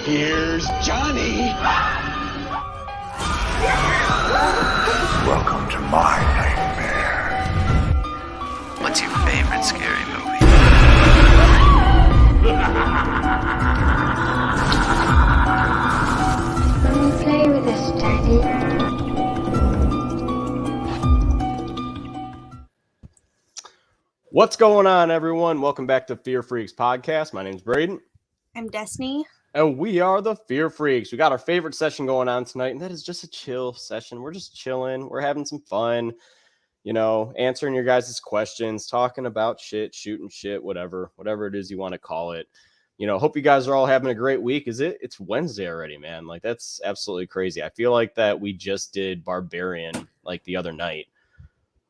Here's Johnny. Welcome to my nightmare. What's your favorite scary movie? Let me play with this, Daddy. What's going on, everyone? Welcome back to Fear Freaks Podcast. My name's Braden. I'm Destiny. And we are the Fear Freaks. We got our favorite session going on tonight, and that is just a chill session. We're just chilling. We're having some fun, you know, answering your guys' questions, talking about shit, shooting shit, whatever it is you want to call it. You know, hope you guys are all having a great week. It's Wednesday already, man. Like, that's absolutely crazy. I feel like that we just did Barbarian, like, the other night.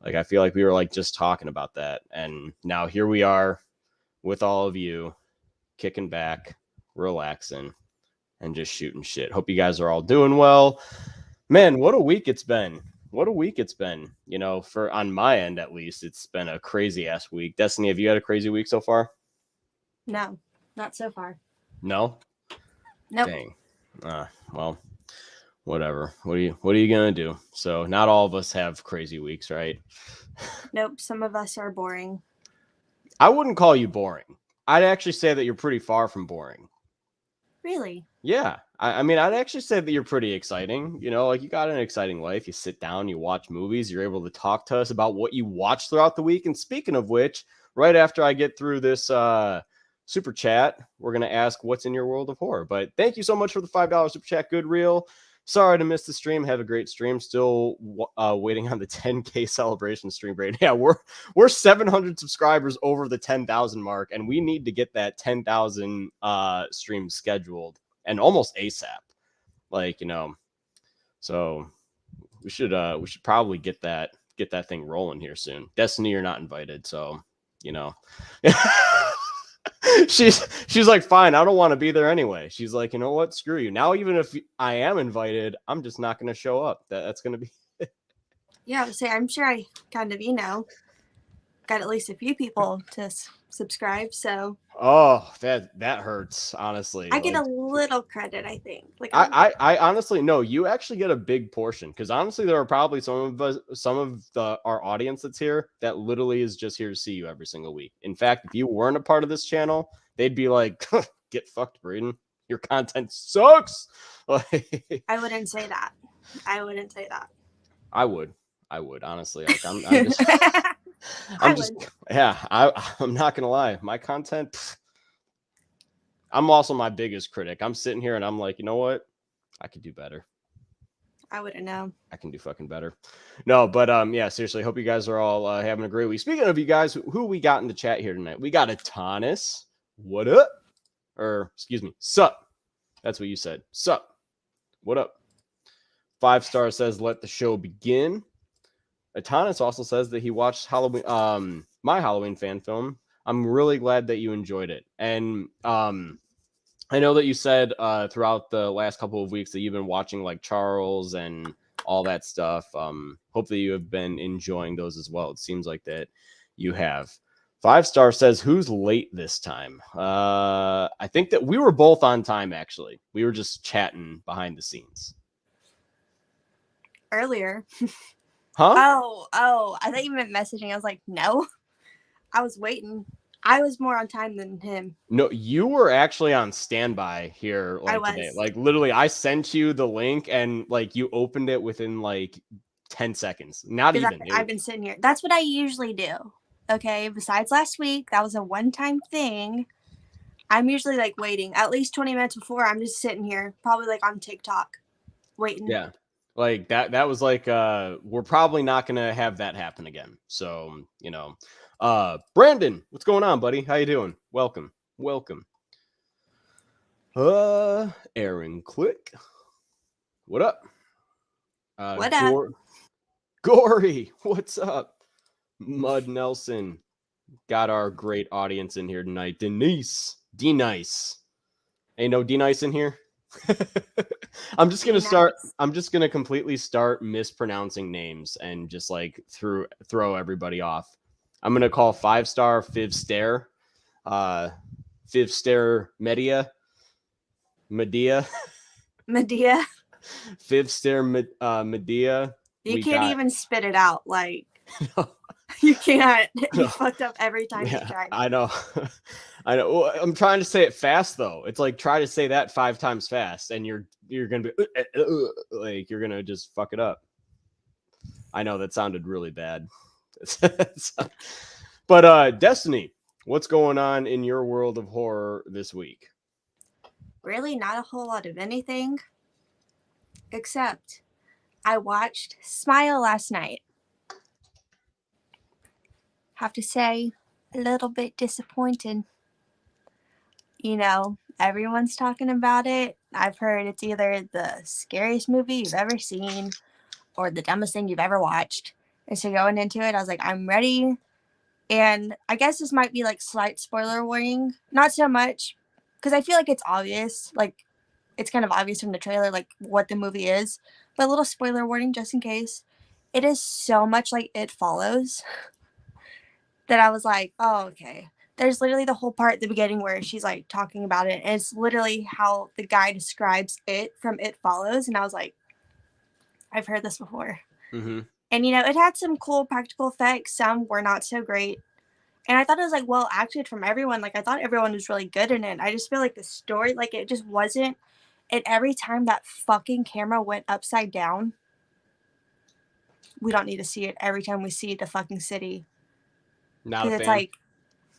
Like, I feel like we were, like, just talking about that. And now here we are with all of you, kicking back, relaxing, and just shooting shit. Hope you guys are all doing well. Man, what a week it's been. You know, for on my end, at least, it's been a crazy ass week. Destiny, have you had a crazy week so far? No, not so far. No? Nope. Dang. Well, whatever. What are you gonna do? So not all of us have crazy weeks, right? Nope. Some of us are boring. I wouldn't call you boring. I'd actually say that you're pretty far from boring. Really? Yeah. I mean, I'd actually say that you're pretty exciting. You know, like, you got an exciting life. You sit down, you watch movies, you're able to talk to us about what you watch throughout the week. And speaking of which, right after I get through this super chat, we're going to ask what's in your world of horror. But thank you so much for the $5 super chat. Good Real. Sorry to miss the stream. Have a great stream. Still waiting on the 10K celebration stream, Brady. Yeah, we're 700 subscribers over the 10,000 mark, and we need to get that 10,000 stream scheduled and almost ASAP. Like, you know, so we should probably get that thing rolling here soon. Destiny, you're not invited, so you know. She's like, fine, I don't want to be there anyway. She's like, you know what? Screw you. Now, even if I am invited, I'm just not going to show up. That's going to be. Yeah, so I'm sure I kind of, got at least a few people to subscribe. So. Oh, that hurts, honestly. I get a little credit, I think. Like I honestly, no, you actually get a big portion, because honestly, there are probably some of our audience that's here that literally is just here to see you every single week. In fact, if you weren't a part of this channel, they'd be like, get fucked, Braden. Your content sucks. I wouldn't say that. I would. I would, honestly. Like, I'm not gonna lie. My content, I'm also my biggest critic. I'm sitting here and I'm like, you know what? I could do better. I wouldn't know. I can do fucking better. No, but yeah, seriously, hope you guys are all having a great week. Speaking of you guys, who we got in the chat here tonight? We got Atanis. What up? Or excuse me, sup. That's what you said. Sup. What up? 5-star says, let the show begin. Atanis also says that he watched Halloween, my Halloween fan film. I'm really glad that you enjoyed it. And I know that you said throughout the last couple of weeks that you've been watching like Charles and all that stuff. Hopefully you have been enjoying those as well. It seems like that you have. 5-star says, who's late this time? I think that we were both on time, actually. We were just chatting behind the scenes. Earlier. Huh? Oh, I thought you meant messaging. I was like, no. I was waiting. I was more on time than him. No, you were actually on standby here today. Like, literally, I sent you the link and like you opened it within like 10 seconds. Not even. I've been sitting here. That's what I usually do. Okay. Besides last week, that was a one-time thing. I'm usually like waiting at least 20 minutes before. I'm just sitting here, probably like on TikTok, waiting. Yeah. Like that was like, we're probably not going to have that happen again. So, you know, Brandon, what's going on, buddy? How you doing? Welcome. Aaron Click. What up? What up? Gory, what's up? Mud Nelson. Got our great audience in here tonight. D-Nice. Ain't no D-Nice in here? I'm just gonna completely start mispronouncing names and just like throw everybody off. I'm gonna call 5-star Fiv Stare Media. Medea, Medea. fifth stair Medea. You can't even spit it out. Like, No, you can't. You no. fucked up every time you Yeah, tried. I know. I know. Well, I'm trying to say it fast though. It's like try to say that 5 times fast, and you're gonna be like you're gonna just fuck it up. I know that sounded really bad. But Destiny, what's going on in your world of horror this week? Really, not a whole lot of anything. Except, I watched Smile last night. Have to say, a little bit disappointed. You know, everyone's talking about it. I've heard it's either the scariest movie you've ever seen or the dumbest thing you've ever watched. And so going into it, I was like, I'm ready. And I guess this might be like slight spoiler warning. Not so much, because I feel like it's obvious. Like, it's kind of obvious from the trailer, like what the movie is. But a little spoiler warning just in case. It is so much like It Follows that I was like, oh, okay. There's literally the whole part at the beginning where she's like talking about it. And it's literally how the guy describes it from It Follows. And I was like, I've heard this before. Mm-hmm. And, you know, it had some cool practical effects. Some were not so great. And I thought it was like well acted from everyone. Like I thought everyone was really good in it. I just feel like the story, like it just wasn't. And every time that fucking camera went upside down, we don't need to see it every time we see the fucking city. Not a Because it's fan. like,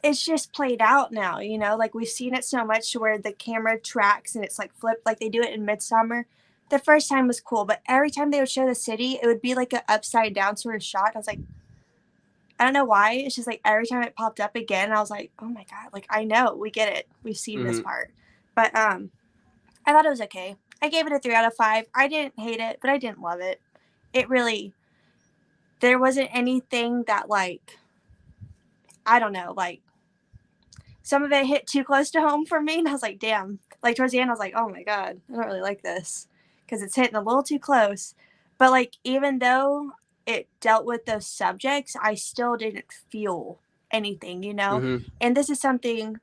it's just played out now, you know? Like we've seen it so much to where the camera tracks and it's like flipped, like they do it in Midsummer. The first time was cool, but every time they would show the city, it would be like an upside down sort of shot. I was like, I don't know why. It's just like every time it popped up again, I was like, oh my God, like I know, we get it. We've seen this part. But I thought it was okay. I gave it a 3 out of 5. I didn't hate it, but I didn't love it. It really, there wasn't anything that like, I don't know, like some of it hit too close to home for me. And I was like, damn. Like towards the end, I was like, oh my God, I don't really like this because it's hitting a little too close. But like, even though it dealt with those subjects, I still didn't feel anything, you know? Mm-hmm. And this is something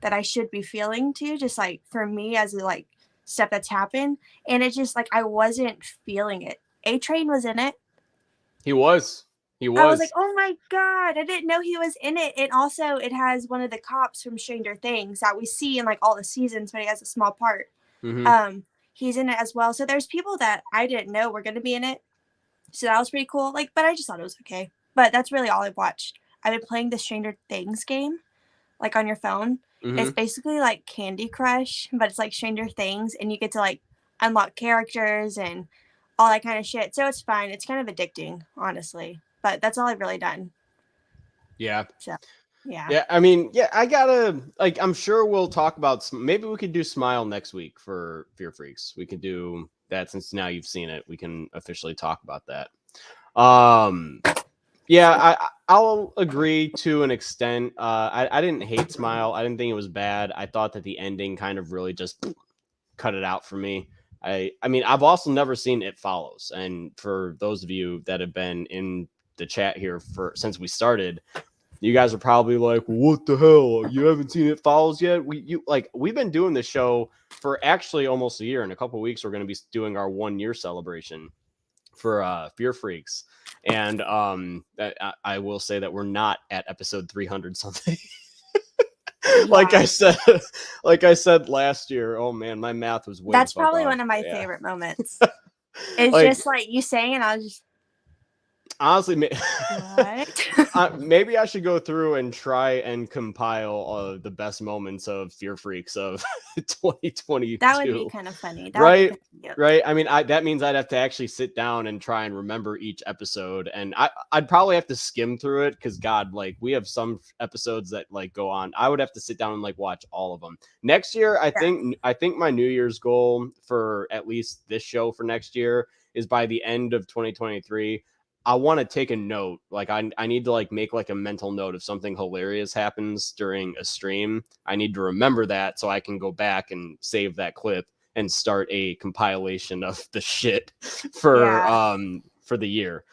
that I should be feeling too, just like for me as a like stuff that's happened. And it's just like, I wasn't feeling it. A-Train was in it. He was. He I was like, was. oh my God, I didn't know he was in it. And also, it has one of the cops from Stranger Things that we see in like all the seasons, but he has a small part. Mm-hmm. He's in it as well. So there's people that I didn't know were going to be in it. So that was pretty cool. Like, but I just thought it was okay. But that's really all I've watched. I've been playing the Stranger Things game, like on your phone. Mm-hmm. It's basically like Candy Crush, but it's like Stranger Things, and you get to like unlock characters and all that kind of shit. So it's fine. It's kind of addicting, honestly. But that's all I've really done. Yeah. So, yeah. Yeah, I mean, yeah, I gotta like. I'm sure we'll talk about. Maybe we could do Smile next week for Fear Freaks. We could do that since now you've seen it. We can officially talk about that. Yeah, I'll agree to an extent. I didn't hate Smile. I didn't think it was bad. I thought that the ending kind of really just cut it out for me. I mean, I've also never seen It Follows, and for those of you that have been in the chat here for since we started. You guys are probably like, "What the hell? You haven't seen It Follows yet?" We've been doing this show for actually almost a year. In a couple of weeks, we're going to be doing our 1 year celebration for Fear Freaks, and I will say that we're not at episode 300 something. like I said last year. Oh man, my math was way. That's probably off. one of my Yeah. favorite moments. It's Like, just like you saying, and I was just honestly, what? maybe I should go through and try and compile the best moments of Fear Freaks of 2022. That would be kind of funny. That Right? would be Right. I mean, that means I'd have to actually sit down and try and remember each episode, and I'd probably have to skim through it because God, like we have some episodes that like go on. I would have to sit down and like watch all of them. Next year, I think my New Year's goal for at least this show for next year is by the end of 2023. I want to take a note. Like I need to like make like a mental note if something hilarious happens during a stream. I need to remember that so I can go back and save that clip and start a compilation of the shit for the year.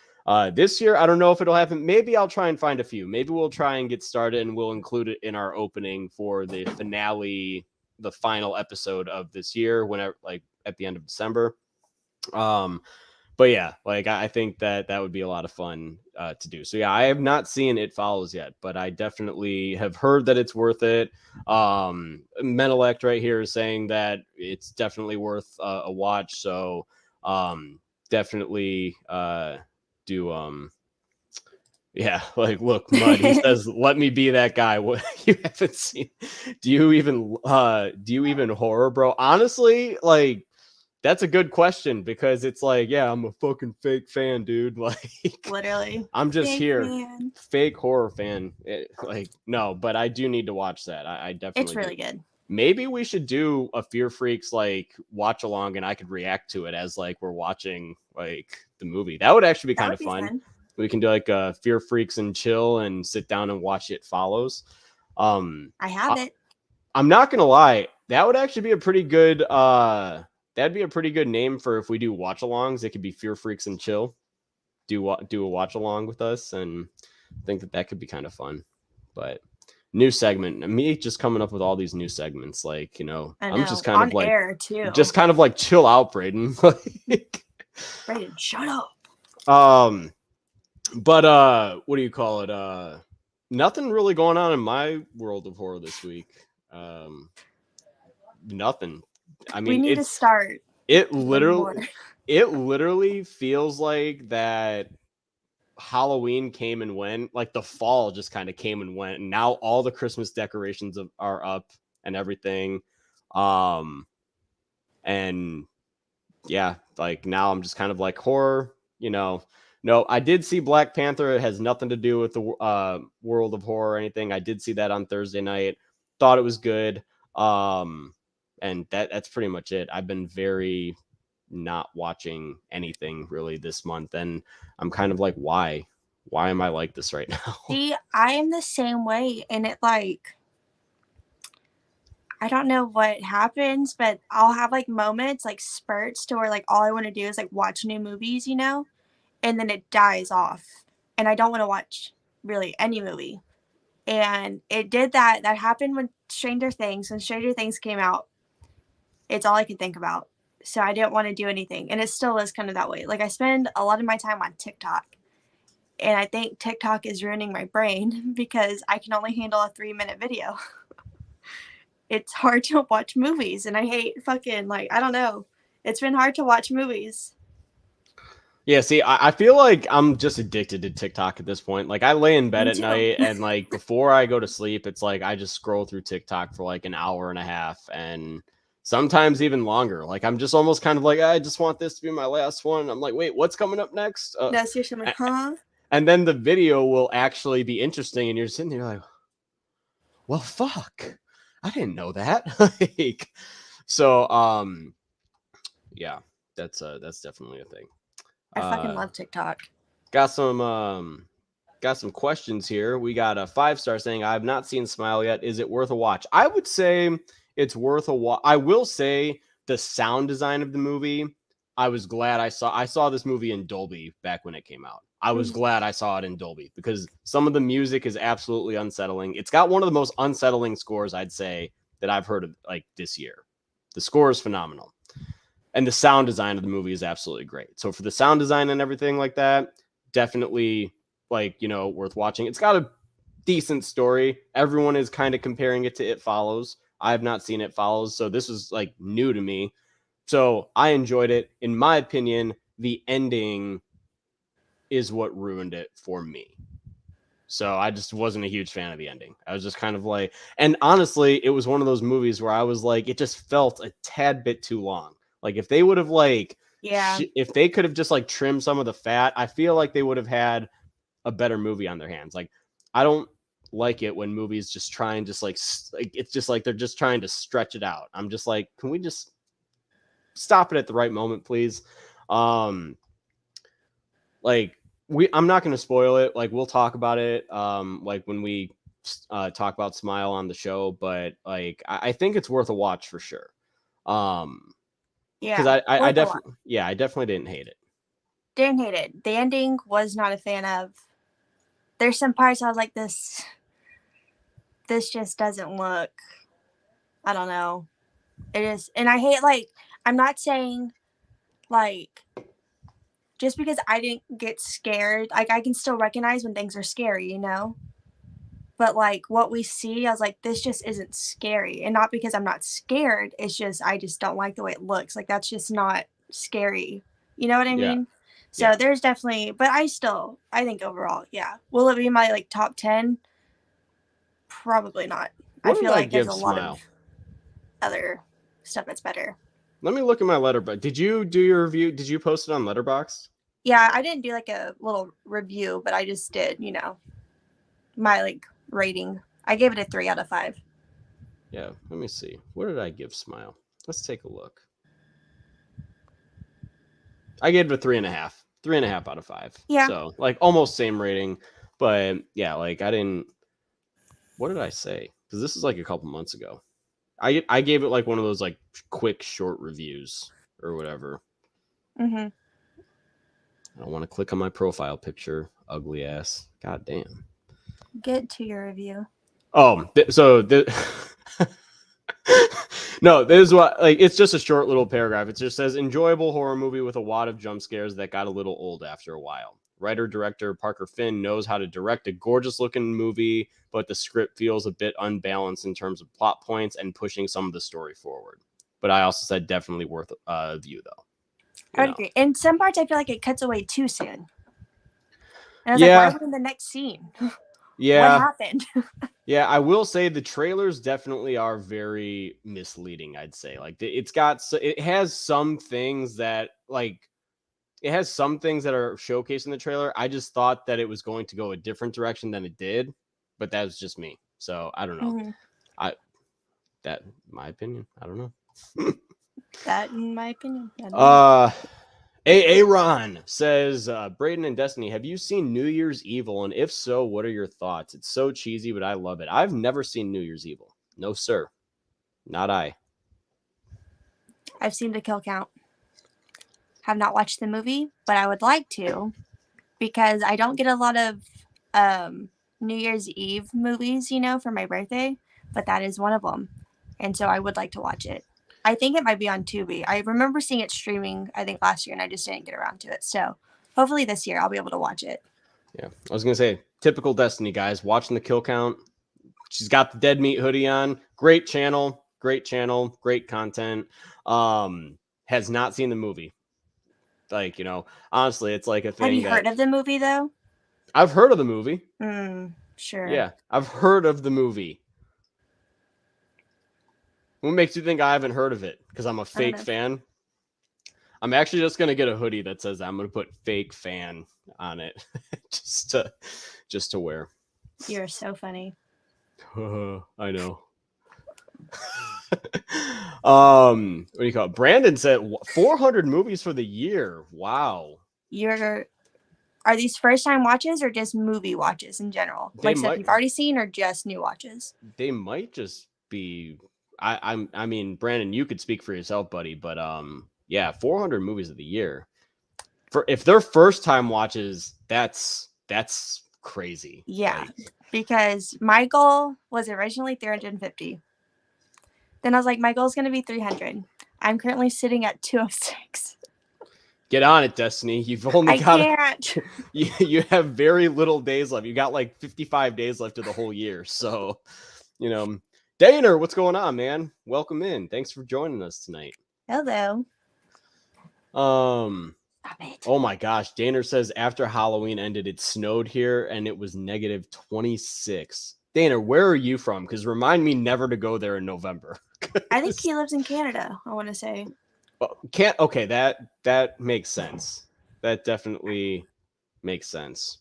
This year, I don't know if it'll happen. Maybe I'll try and find a few. Maybe we'll try and get started and we'll include it in our opening for the finale the final episode of this year, whenever, like at the end of December. But yeah, like I think that would be a lot of fun to do. So yeah, I have not seen It Follows yet, but I definitely have heard that it's worth it. Menelect right here is saying that it's definitely worth a watch. So definitely do. Yeah, like look, Mud. He says, "Let me be that guy." What you haven't seen? Do you even horror, bro? Honestly, like. That's a good question because it's like, yeah, I'm a fucking fake fan, dude. Like, Literally. I'm just Fake here, fan. fake horror fan. Like, no, but I do need to watch that. I definitely. It's really good. Maybe we should do a Fear Freaks like watch along, and I could react to it as like we're watching like the movie. That would actually be kind of fun. We can do like a Fear Freaks and chill and sit down and watch It Follows. I have it. I'm not gonna lie, that would actually be a pretty good that'd be a pretty good name for if we do watch alongs. It could be Fear Freaks and Chill. Do a watch along with us, and I think that could be kind of fun. But new segment, me just coming up with all these new segments, like, you know, I'm just kind on of like air too. just kind of like chill out, Braden. Braden, shut up. But what do you call it? Nothing really going on in my world of horror this week. Nothing. I mean, we need to start. It literally feels like that Halloween came and went, like the fall just kind of came and went, and now all the Christmas decorations are up and everything. And yeah, like now I'm just kind of like horror, you know. No, I did see Black Panther. It has nothing to do with the world of horror or anything. I did see that on Thursday night. Thought it was good. And that's pretty much it. I've been very not watching anything really this month, and I'm kind of like, why am I like this right now? See, I am the same way, and it like, I don't know what happens, but I'll have like moments, like spurts to where like all I want to do is like watch new movies, you know, and then it dies off, and I don't want to watch really any movie. And it did that happened when Stranger Things came out. It's all I could think about. So I didn't want to do anything. And it still is kind of that way. Like I spend a lot of my time on TikTok. And I think TikTok is ruining my brain because I can only handle a 3-minute video. It's hard to watch movies. And I hate fucking, like, I don't know. It's been hard to watch movies. Yeah, see, I feel like I'm just addicted to TikTok at this point. Like I lay in bed at night and like before I go to sleep, it's like I just scroll through TikTok for like an hour and a half and sometimes even longer. Like I'm just almost kind of like, I just want this to be my last one. I'm like, wait, what's coming up next? No, seriously, I'm like, huh? And then the video will actually be interesting, and you're sitting there like, well, fuck, I didn't know that. Like, so, yeah, that's definitely a thing. I fucking love TikTok. Got some questions here. We got a 5-star saying, I have not seen Smile yet. Is it worth a watch? I would say it's worth a watch. I will say the sound design of the movie, I was glad I saw this movie in Dolby back when it came out. I was glad I saw it in Dolby because some of the music is absolutely unsettling. It's got one of the most unsettling scores, I'd say, that I've heard of like this year. The score is phenomenal. And the sound design of the movie is absolutely great. So for the sound design and everything like that, definitely like, you know, worth watching. It's got a decent story. Everyone is kind of comparing it to It Follows. I have not seen It Follows, so this was like new to me. So I enjoyed it. In my opinion, the ending is what ruined it for me. So I just wasn't a huge fan of the ending. I was just kind of like, and honestly, it was one of those movies where I was like, it just felt a tad bit too long. Like if they would have like, if they could have just like trimmed some of the fat, I feel like they would have had a better movie on their hands. Like I don't like it when movies just try and just like it's just like they're just trying to stretch it out. I'm just like, can we just stop it at the right moment, please? Like I'm not going to spoil it. Like we'll talk about it like when we talk about Smile on the show, but like I think it's worth a watch for sure. Because I definitely didn't hate it. Didn't hate it. The ending was not a fan of. There's some parts I was like, this just doesn't look I don't know. It is, and I hate, like, I'm not saying, like, just because I didn't get scared, like, I can still recognize when things are scary, you know? But, like, what we see, I was like, this just isn't scary. And not because I'm not scared, it's just, I just don't like the way it looks. Like, that's just not scary. You know what I mean? So Yeah. there's definitely, but I think overall, yeah. Will it be my, like, top 10? Probably not. I What did feel I like there's give a lot Smile? of other stuff that's better. Let me look at my Letterboxd. Did you do your review? Did you post it on Letterboxd? Yeah, I didn't do like a little review, but I just did, my like rating. I gave it a 3 out of 5. Yeah, let me see. What did I give Smile? Let's take a look. I gave it a 3.5. 3.5 out of 5. Yeah. So like almost same rating. But yeah, like I didn't. What did I say? Because this is like a couple months ago. I gave it like one of those like quick short reviews or whatever. Mm-hmm. I don't want to click on my profile picture. Ugly ass. God damn. Get to your review. Oh, no, this is what, like, it's just a short little paragraph. It just says enjoyable horror movie with a wad of jump scares that got a little old after a while. Writer director Parker Finn knows how to direct a gorgeous looking movie, but the script feels a bit unbalanced in terms of plot points and pushing some of the story forward. But I also said definitely worth a view though. I would agree. In some parts, I feel like it cuts away too soon. And I was Yeah. like, why are we in the next scene? Yeah. What happened? Yeah, I will say the trailers definitely are very misleading, I'd say. Like it has some things that are showcased in the trailer. I just thought that it was going to go a different direction than it did, but that was just me. So I don't know. Mm-hmm. That my opinion. I don't know. That, in my opinion. I don't know. Aaron says, Braden and Destiny, have you seen New Year's Evil? And if so, what are your thoughts? It's so cheesy, but I love it. I've never seen New Year's Evil. No, sir. Not I. I've seen the kill count. Have not watched the movie, but I would like to, because I don't get a lot of New Year's Eve movies, for my birthday, but that is one of them. And so I would like to watch it. I think it might be on Tubi. I remember seeing it streaming, I think last year, and I just didn't get around to it. So hopefully this year I'll be able to watch it. Yeah, I was going to say, typical Destiny, guys. Watching the kill count. She's got the Dead Meat hoodie on. Great channel, great content. Has not seen the movie. Like, honestly, it's like a thing. Have you heard of the movie, though? I've heard of the movie. Sure. Yeah, I've heard of the movie. What makes you think I haven't heard of it? Because I'm a fake fan. I'm actually just gonna get a hoodie that says I'm gonna put fake fan on it, just to wear. You're so funny. I know. What do you call it? Brandon said 400 movies for the year. Wow. Are these first time watches or just movie watches in general? Like stuff you've already seen or just new watches? They might just be. I mean, Brandon, you could speak for yourself, buddy, but yeah, 400 movies of the year. If they're first time watches, that's crazy. Yeah, because my goal was originally 350. Then I was like, my goal is going to be 300. I'm currently sitting at 206. Get on it, Destiny. You've only got. I can't. You have very little days left. You got like 55 days left of the whole year. So, Daner, what's going on, man? Welcome in. Thanks for joining us tonight. Hello. Stop it. Oh my gosh. Daner says after Halloween ended, it snowed here and it was negative 26. Daner, where are you from? Because remind me never to go there in November. I think he lives in Canada, I want to say. Okay, that makes sense. That definitely makes sense.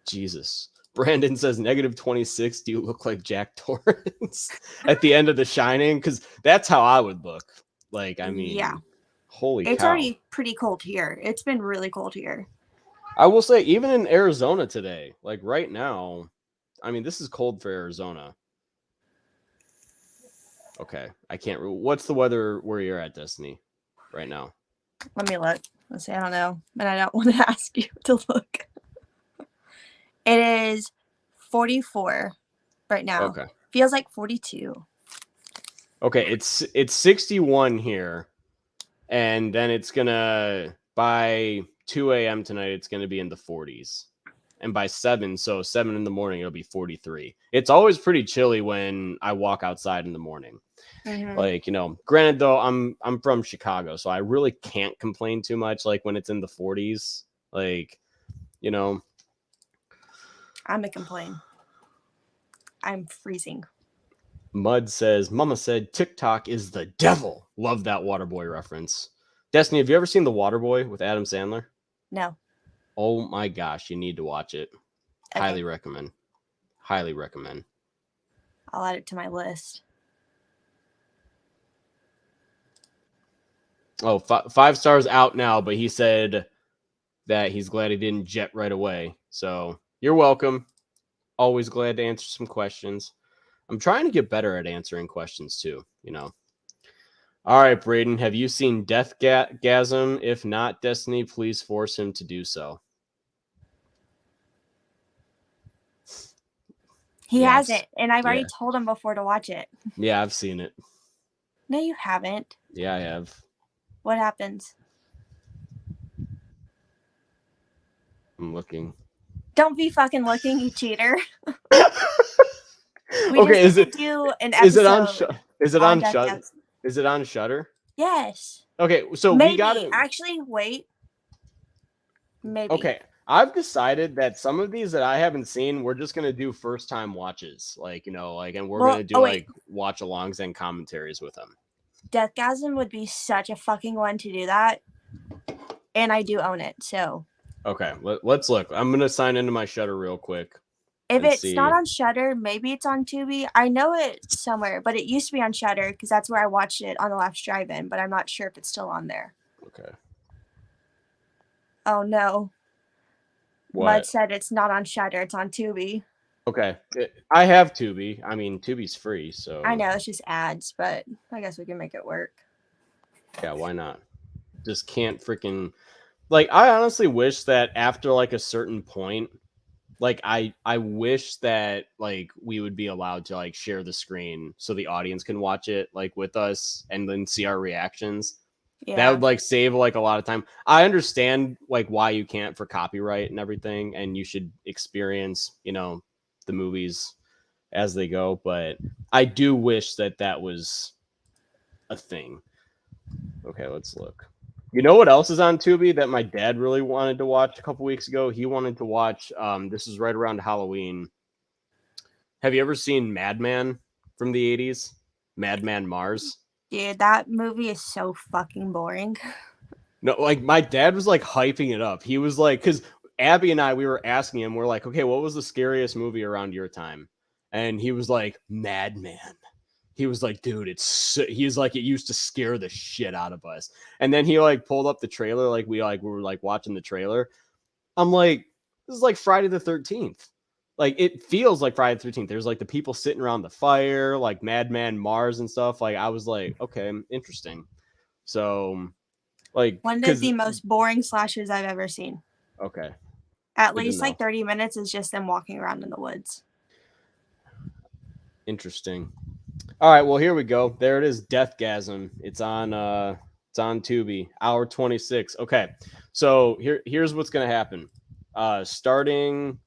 Jesus. Brandon says negative 26. Do you look like Jack Torrance at the end of The Shining? Because that's how I would look. Like, I mean, yeah. Holy cow. It's already pretty cold here. It's been really cold here. I will say, even in Arizona today, like right now, I mean, this is cold for Arizona. Okay, I can't. What's the weather where you're at, Destiny, right now? Let me look. Let's see. I don't know, but I don't want to ask you to look. It is 44 right now. Okay. Feels like 42. Okay, it's 61 here, and then it's gonna by 2 a.m. tonight. It's gonna be in the 40s, and by 7, so 7 in the morning, it'll be 43. It's always pretty chilly when I walk outside in the morning. Mhm. Like, granted though, I'm from Chicago, so I really can't complain too much. Like when it's in the 40s, like, I'm gonna complain. I'm freezing. Mud says, Mama said TikTok is the devil. Love that Waterboy reference. Destiny, have you ever seen The Waterboy with Adam Sandler? No. Oh my gosh, you need to watch it. Okay. Highly recommend. Highly recommend. I'll add it to my list. Oh, 5 stars out now, but he said that he's glad he didn't jet right away. So you're welcome. Always glad to answer some questions. I'm trying to get better at answering questions too, All right, Braden, have you seen Deathgasm? If not, Destiny, please force him to do so. He Yes. hasn't, and I've already Yeah. told him before to watch it. Yeah, I've seen it. No, you haven't. Yeah, I have. What happens? I'm looking. Don't be fucking looking, you cheater. Okay, is it do an episode? is it on is it on Death Shutter? Gasm. Is it on Shutter? Yes. Okay, so Maybe. we got to Actually, wait. Maybe. Okay, I've decided that some of these that I haven't seen, we're just gonna do first time watches, and we're gonna do watch alongs and commentaries with them. Deathgasm would be such a fucking one to do that, and I do own it. So okay, let's look. I'm gonna sign into my Shutter real quick. If it's not on Shudder, maybe it's on Tubi. I know it somewhere, but it used to be on Shudder because that's where I watched it on the last drive-in, but I'm not sure if it's still on there. Okay. Oh, no. What? Mud said it's not on Shudder. It's on Tubi. Okay. I have Tubi. I mean, Tubi's free, so... I know, it's just ads, but I guess we can make it work. Yeah, why not? Just can't freaking... Like, I honestly wish that after, like, a certain point... Like, I wish that, like, we would be allowed to, like, share the screen so the audience can watch it, like, with us and then see our reactions. Yeah. That would, like, save, like, a lot of time. I understand, like, why you can't for copyright and everything, and you should experience, the movies as they go, but I do wish that that was a thing. Okay, let's look. You know what else is on Tubi that my dad really wanted to watch a couple weeks ago? He wanted to watch, this is right around Halloween. Have you ever seen Madman from the 80s? Madman Mars? Dude, that movie is so fucking boring. No, like, my dad was, like, hyping it up. He was like, because Abby and I, we were asking him, we're like, okay, what was the scariest movie around your time? And he was like, Madman. He was like, dude, he's like, it used to scare the shit out of us. And then he like pulled up the trailer. Like we were like watching the trailer. I'm like, this is like Friday the 13th. Like it feels like Friday the 13th. There's like the people sitting around the fire, like Madman Mars and stuff. Like I was like, okay, interesting. So like one of the most boring slashers I've ever seen. Okay. At least like 30 minutes is just them walking around in the woods. Interesting. All right, well here we go. There it is, Deathgasm. It's on Tubi, hour 26. Okay, so here's what's gonna happen. Starting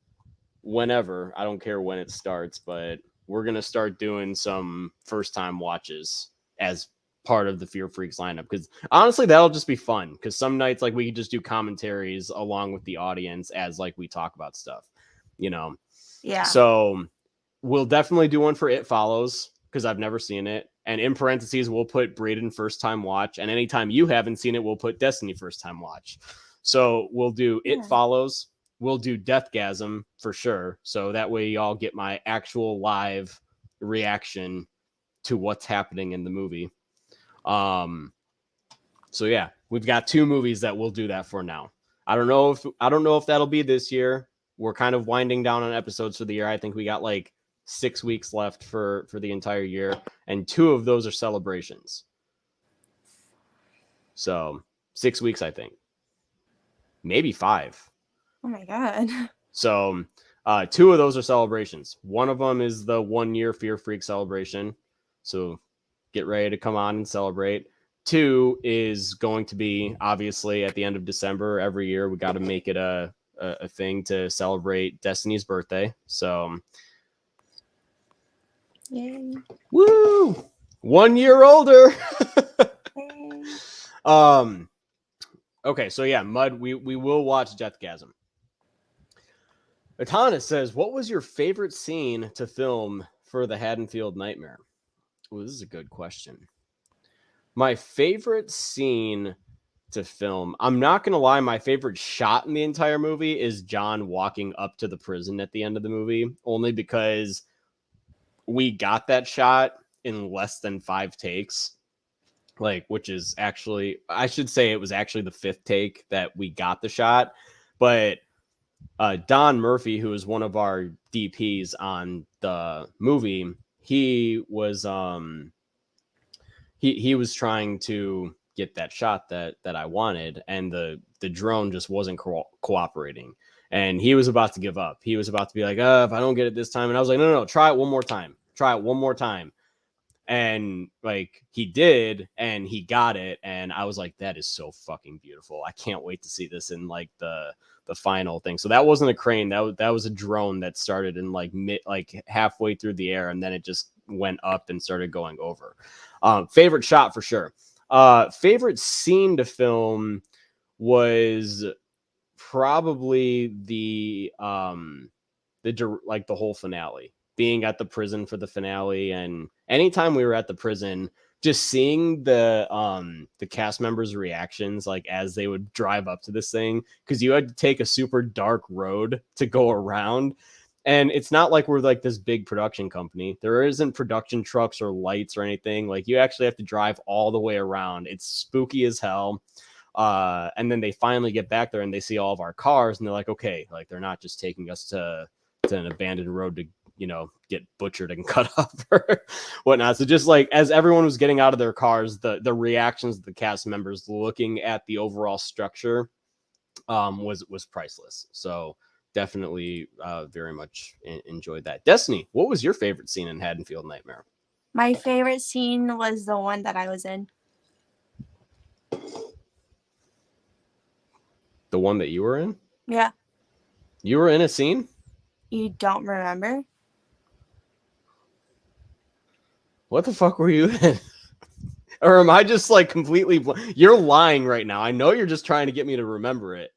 whenever, I don't care when it starts, but we're gonna start doing some first time watches as part of the Fear Freaks lineup. Because honestly, that'll just be fun. Because some nights like we can just do commentaries along with the audience as like we talk about stuff, Yeah. So we'll definitely do one for It Follows. Because I've never seen it. And in parentheses, we'll put Braden first time watch. And anytime you haven't seen it, we'll put Destiny first time watch. So we'll do It Follows. We'll do Deathgasm for sure. So that way y'all get my actual live reaction to what's happening in the movie. So yeah, we've got 2 movies that we'll do that for now. I don't know if that'll be this year. We're kind of winding down on episodes for the year. I think we got like 6 weeks left for the entire year, and 2 of those are celebrations. So 6 weeks, I think, maybe 5. Oh my god. So 2 of those are celebrations. One of them is the 1 year Fear Freak celebration. So get ready to come on and celebrate. 2 is going to be obviously at the end of December every year. We got to make it a thing to celebrate Destiny's birthday. So, Yay. woo! 1 year older. Yay. Okay, so yeah, Mud, we will watch Deathgasm. Atana says, what was your favorite scene to film for the Haddonfield Nightmare? Oh, this is a good question. My favorite scene to film, I'm not going to lie, my favorite shot in the entire movie is John walking up to the prison at the end of the movie, only because we got that shot in less than 5 takes. Like, which is actually, I should say it was actually the 5th take that we got the shot. But Don Murphy, who is one of our DPs on the movie, he was he was trying to get that shot that I wanted, and the drone just wasn't cooperating, and he was about to give up. He was about to be like, if I don't get it this time. And I was like, no, try it one more time. And like he did, and he got it, and I was like, that is so fucking beautiful. I can't wait to see this in like the final thing. So that wasn't a crane, that was a drone that started in like halfway through the air, and then it just went up and started going over. Favorite shot for sure. Favorite scene to film was probably the whole finale, being at the prison for the finale. And anytime we were at the prison, just seeing the cast members' reactions, like as they would drive up to this thing, because you had to take a super dark road to go around. And it's not like we're like this big production company. There isn't production trucks or lights or anything. Like you actually have to drive all the way around. It's spooky as hell. And then they finally get back there and they see all of our cars, and they're like, okay, like they're not just taking us to an abandoned road to, get butchered and cut up or whatnot. So just like as everyone was getting out of their cars, the reactions of the cast members looking at the overall structure was priceless. So definitely very much enjoyed that. Destiny, what was your favorite scene in Haddonfield Nightmare? My favorite scene was the one that I was in. The one that you were in? Yeah. You were in a scene? You don't remember? What the fuck were you in? Or am I just like completely You're lying right now. I know you're just trying to get me to remember it.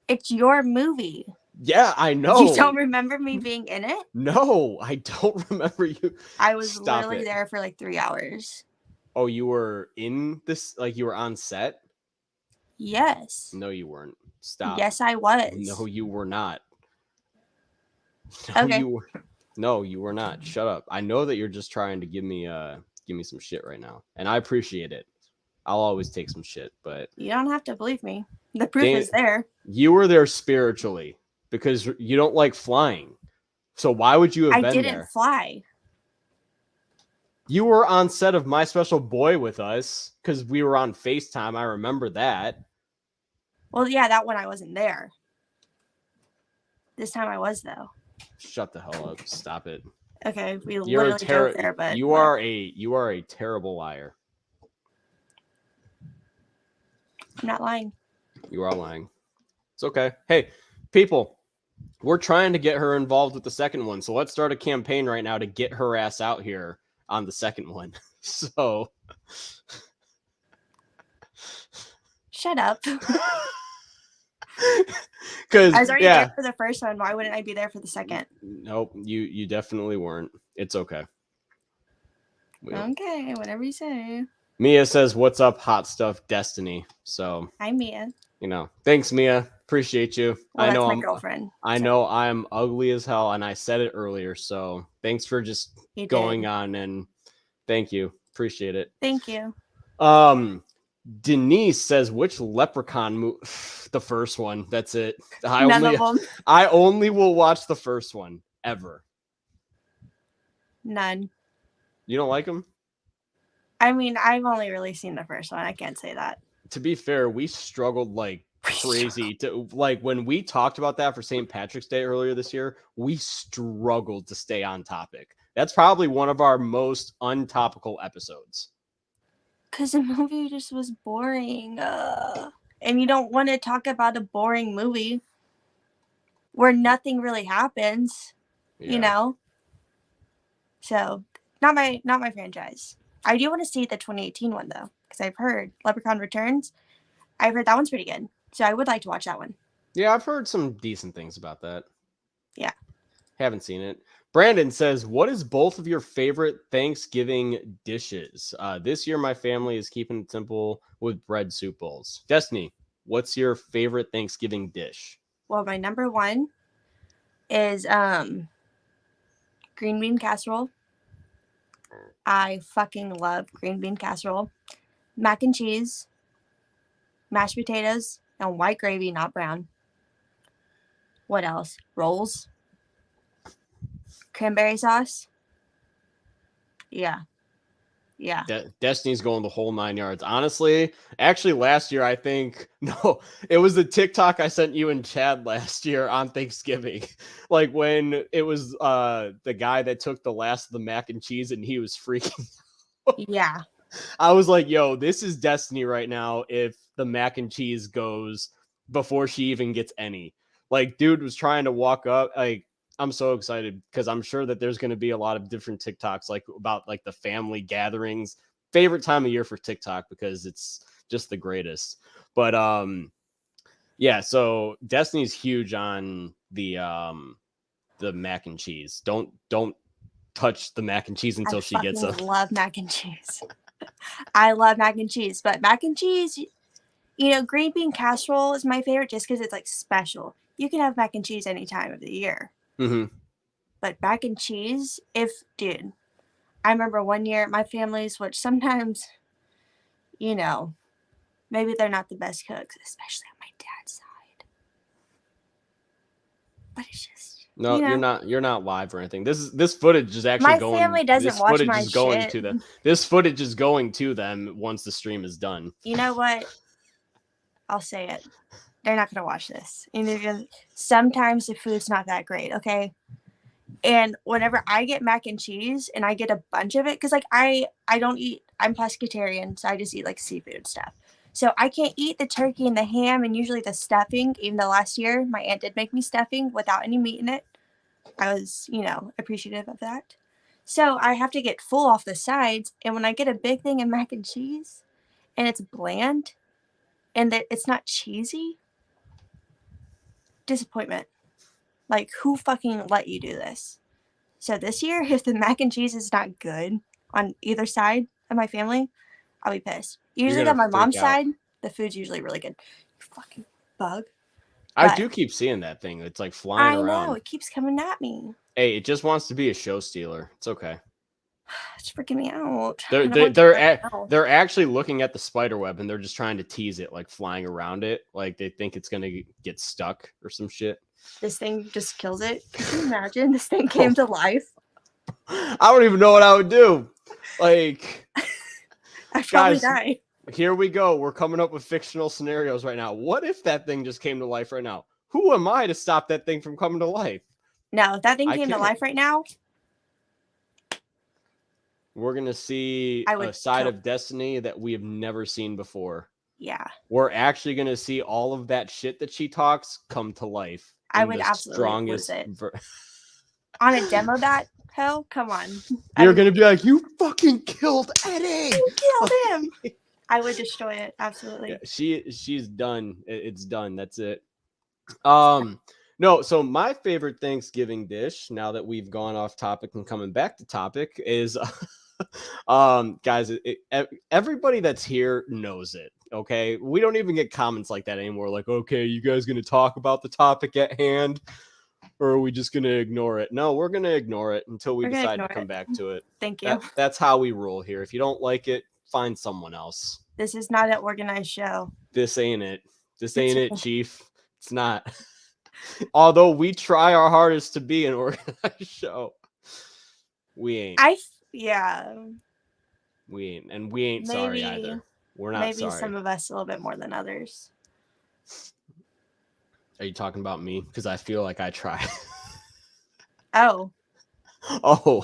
It's your movie. Yeah, I know. You don't remember me being in it? No, I don't remember you. I was literally there for like 3 hours. Oh, you were in this? Like you were on set? Yes. No, you weren't. Stop. Yes, I was. No, you were not. Okay. No, you were not. Shut up. I know that you're just trying to give me some shit right now, and I appreciate it. I'll always take some shit, but you don't have to believe me. The proof is there. You were there spiritually because you don't like flying. So why would you have been there? I didn't fly. You were on set of My Special Boy with us because we were on FaceTime. I remember that. Well, yeah, that one I wasn't there. This time I was, though. Shut the hell up. Stop it. Okay, we literally go there, but you are a terrible liar. I'm not lying. You are lying. It's okay. Hey, people, we're trying to get her involved with the second one. So let's start a campaign right now to get her ass out here on the second one. So shut up. Because I was already there for the first one. Why wouldn't I be there for the second? Nope, you definitely weren't. It's okay. Okay, whatever you say. Mia says, "What's up, hot stuff, Destiny?" So hi, Mia. Thanks, Mia. Appreciate you. Well, I know I'm my girlfriend. I know I'm ugly as hell, and I said it earlier. So thanks for just going on, and thank you. Appreciate it. Thank you. Denise says, which Leprechaun movie? The first one. That's it. None of them. I only will watch the first one ever. None. You don't like them? I mean, I've only really seen the first one. I can't say that. To be fair, we struggled like crazy to like when we talked about that for St. Patrick's Day earlier this year. We struggled to stay on topic, That's probably one of our most untopical episodes. Because the movie just was boring. And you don't want to talk about a boring movie where nothing really happens, you know? So, not my franchise. I do want to see the 2018 one, though, because I've heard Leprechaun Returns. I've heard that one's pretty good. So, I would like to watch that one. Yeah, I've heard some decent things about that. Yeah. Haven't seen it. Brandon says, what is both of your favorite Thanksgiving dishes? This year, my family is keeping it simple with bread soup bowls. Destiny, what's your favorite Thanksgiving dish? Well, my number one is green bean casserole. I fucking love green bean casserole. Mac and cheese, mashed potatoes, and white gravy, not brown. What else? Rolls. Cranberry sauce. Yeah. Destiny's going the whole 9 yards. Honestly, actually, last year, I think, no, it was the TikTok I sent you and Chad last year on Thanksgiving. Like when it was the guy that took the last of the mac and cheese and he was freaking. Yeah. I was like, yo, this is Destiny right now if the mac and cheese goes before she even gets any. Like, dude was trying to walk up. Like, I'm so excited because I'm sure that there's going to be a lot of different TikToks like about like the family gatherings. Favorite time of year for TikTok because it's just the greatest. But yeah, so Destiny's huge on the mac and cheese. Don't touch the mac and cheese until she gets I them. love mac and cheese. I love mac and cheese, but mac and cheese, you know, green bean casserole is my favorite just because it's like special. You can have mac and cheese any time of the year. Mm-hmm. But mac and cheese, dude, I remember one year my family's, which sometimes, you know, maybe they're not the best cooks, especially on my dad's side. But it's just No, you know, you're not live or anything. This footage is actually my going. family doesn't This watch footage my is going shit. to them. This footage is going to them once the stream is done. You know what? I'll say it. They're not gonna watch this. And sometimes the food's not that great, okay? And whenever I get mac and cheese and I get a bunch of it, because like I don't eat, I'm pescatarian, so I just eat like seafood stuff. So I can't eat the turkey and the ham and usually the stuffing, even though last year my aunt did make me stuffing without any meat in it. I was, you know, appreciative of that. So I have to get full off the sides. And when I get a big thing of mac and cheese and it's bland and that it's not cheesy, disappointment. Like, who fucking let you do this? So this year, if the mac and cheese is not good on either side of my family, I'll be pissed. Usually on my mom's side, the food's usually really good. You fucking bug. I do keep seeing that thing. It's like flying around. I know. It keeps coming at me. Hey, it just wants to be a show stealer. It's okay. It's freaking me out. They're actually looking at the spider web and they're just trying to tease it, like flying around it. Like they think it's going to get stuck or some shit. This thing just kills it. Can you imagine this thing came to life? I don't even know what I would do. Like, I'd probably die. Here we go. We're coming up with fictional scenarios right now. What if that thing just came to life right now? Who am I to stop that thing from coming to life? No, if that thing came to life right now, we're going to see a side of Destiny that we have never seen before. Yeah. We're actually going to see all of that shit that she talks come to life. I would absolutely lose it. On a demo that, hell, come on. You're going to be like, you fucking killed Eddie. You killed him. I would destroy it. Absolutely. Yeah, she's done. It's done. That's it. No, so my favorite Thanksgiving dish, now that we've gone off topic and coming back to topic, is guys, everybody that's here knows it. Okay, we don't even get comments like that anymore. Like, okay, you guys gonna talk about the topic at hand, or are we just gonna ignore it? No, we're gonna ignore it until we decide to come back to it. Thank you. That's how we roll here. If you don't like it, find someone else. This is not an organized show. This ain't it. This ain't it, Chief. It's not. Although we try our hardest to be an organized show, we ain't. We ain't, and we ain't sorry either. We're not sorry. Maybe some of us a little bit more than others. Are you talking about me? Because I feel like I try. Oh. Oh.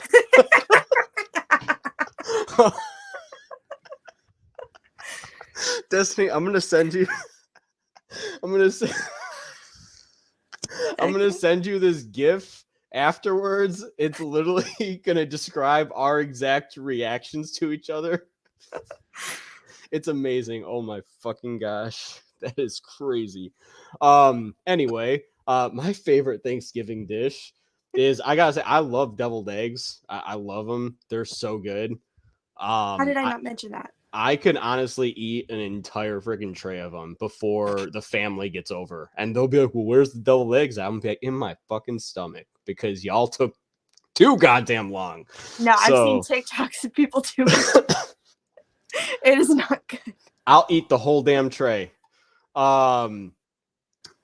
Destiny, I'm gonna send you. I'm gonna send you this GIF afterwards. It's literally gonna describe our exact reactions to each other. It's amazing. Oh my fucking gosh, that is crazy. Anyway, my favorite Thanksgiving dish is, I gotta say, I love deviled eggs. I love them. They're so good. How did I not mention that? I could honestly eat an entire freaking tray of them before the family gets over. And they'll be like, well, where's the deviled eggs? I'm like, in my fucking stomach, because y'all took too goddamn long. No, I've seen TikToks of people doing it. It is not good. I'll eat the whole damn tray. Yeah,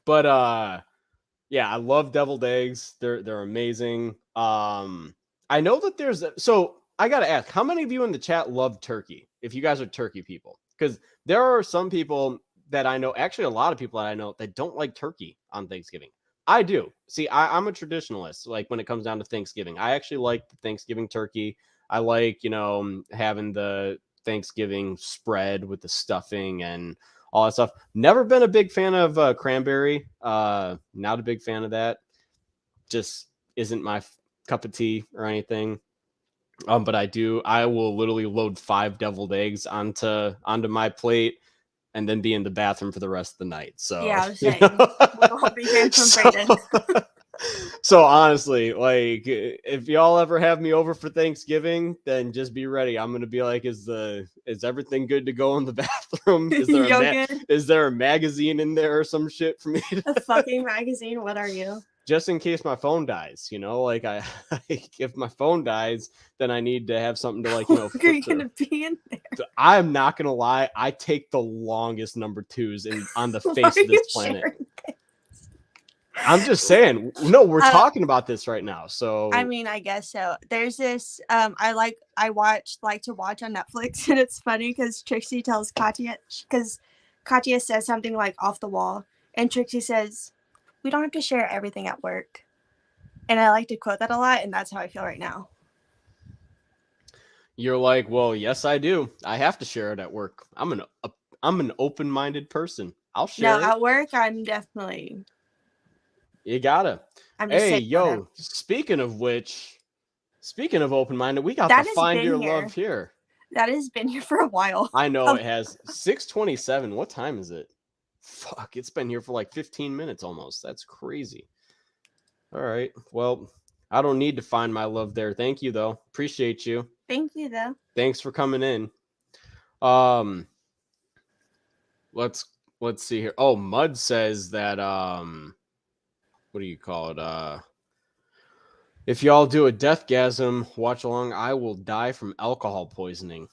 I love deviled eggs. They're amazing. I know that there's so I gotta ask, how many of you in the chat love turkey? If you guys are turkey people, because there are some people that I know, actually a lot of people that I know, that don't like turkey on Thanksgiving. I do. See, I'm a traditionalist. Like when it comes down to Thanksgiving, I actually like the Thanksgiving turkey. I like, having the Thanksgiving spread with the stuffing and all that stuff. Never been a big fan of cranberry. Not a big fan of that. Just isn't my cup of tea or anything. But I will literally load 5 deviled eggs onto my plate and then be in the bathroom for the rest of the night. So yeah, I was saying, we'll all be hearing from Braden. So honestly, like, if y'all ever have me over for Thanksgiving, then just be ready. I'm gonna be like, is everything good to go in the bathroom? Is there a magazine in there or some shit for me? A fucking magazine? What are you? Just in case my phone dies, like if my phone dies, then I need to have something to Are you gonna be in there? I'm not gonna lie, I take the longest number 2s on the face of this planet. I'm just saying. No, we're talking about this right now. So I mean, I guess so. There's this I like to watch on Netflix, and it's funny because Trixie tells Katya, because Katya says something like off the wall, and Trixie says, "We don't have to share everything at work." And I like to quote that a lot, and that's how I feel right now. You're like, well, yes, I do. I have to share it at work. I'm an open-minded person. I'll share it. At work, I'm definitely. You gotta. I'm just saying, yo, speaking of open-minded, we got to find your love here. That has been here for a while. I know it has. 6:27. What time is it? Fuck, it's been here for like 15 minutes almost. That's crazy. All right. Well, I don't need to find my love there. Thank you, though. Appreciate you. Thank you, though. Thanks for coming in. Let's see here. Oh, Mud says that what do you call it? If y'all do a deathgasm watch along, I will die from alcohol poisoning.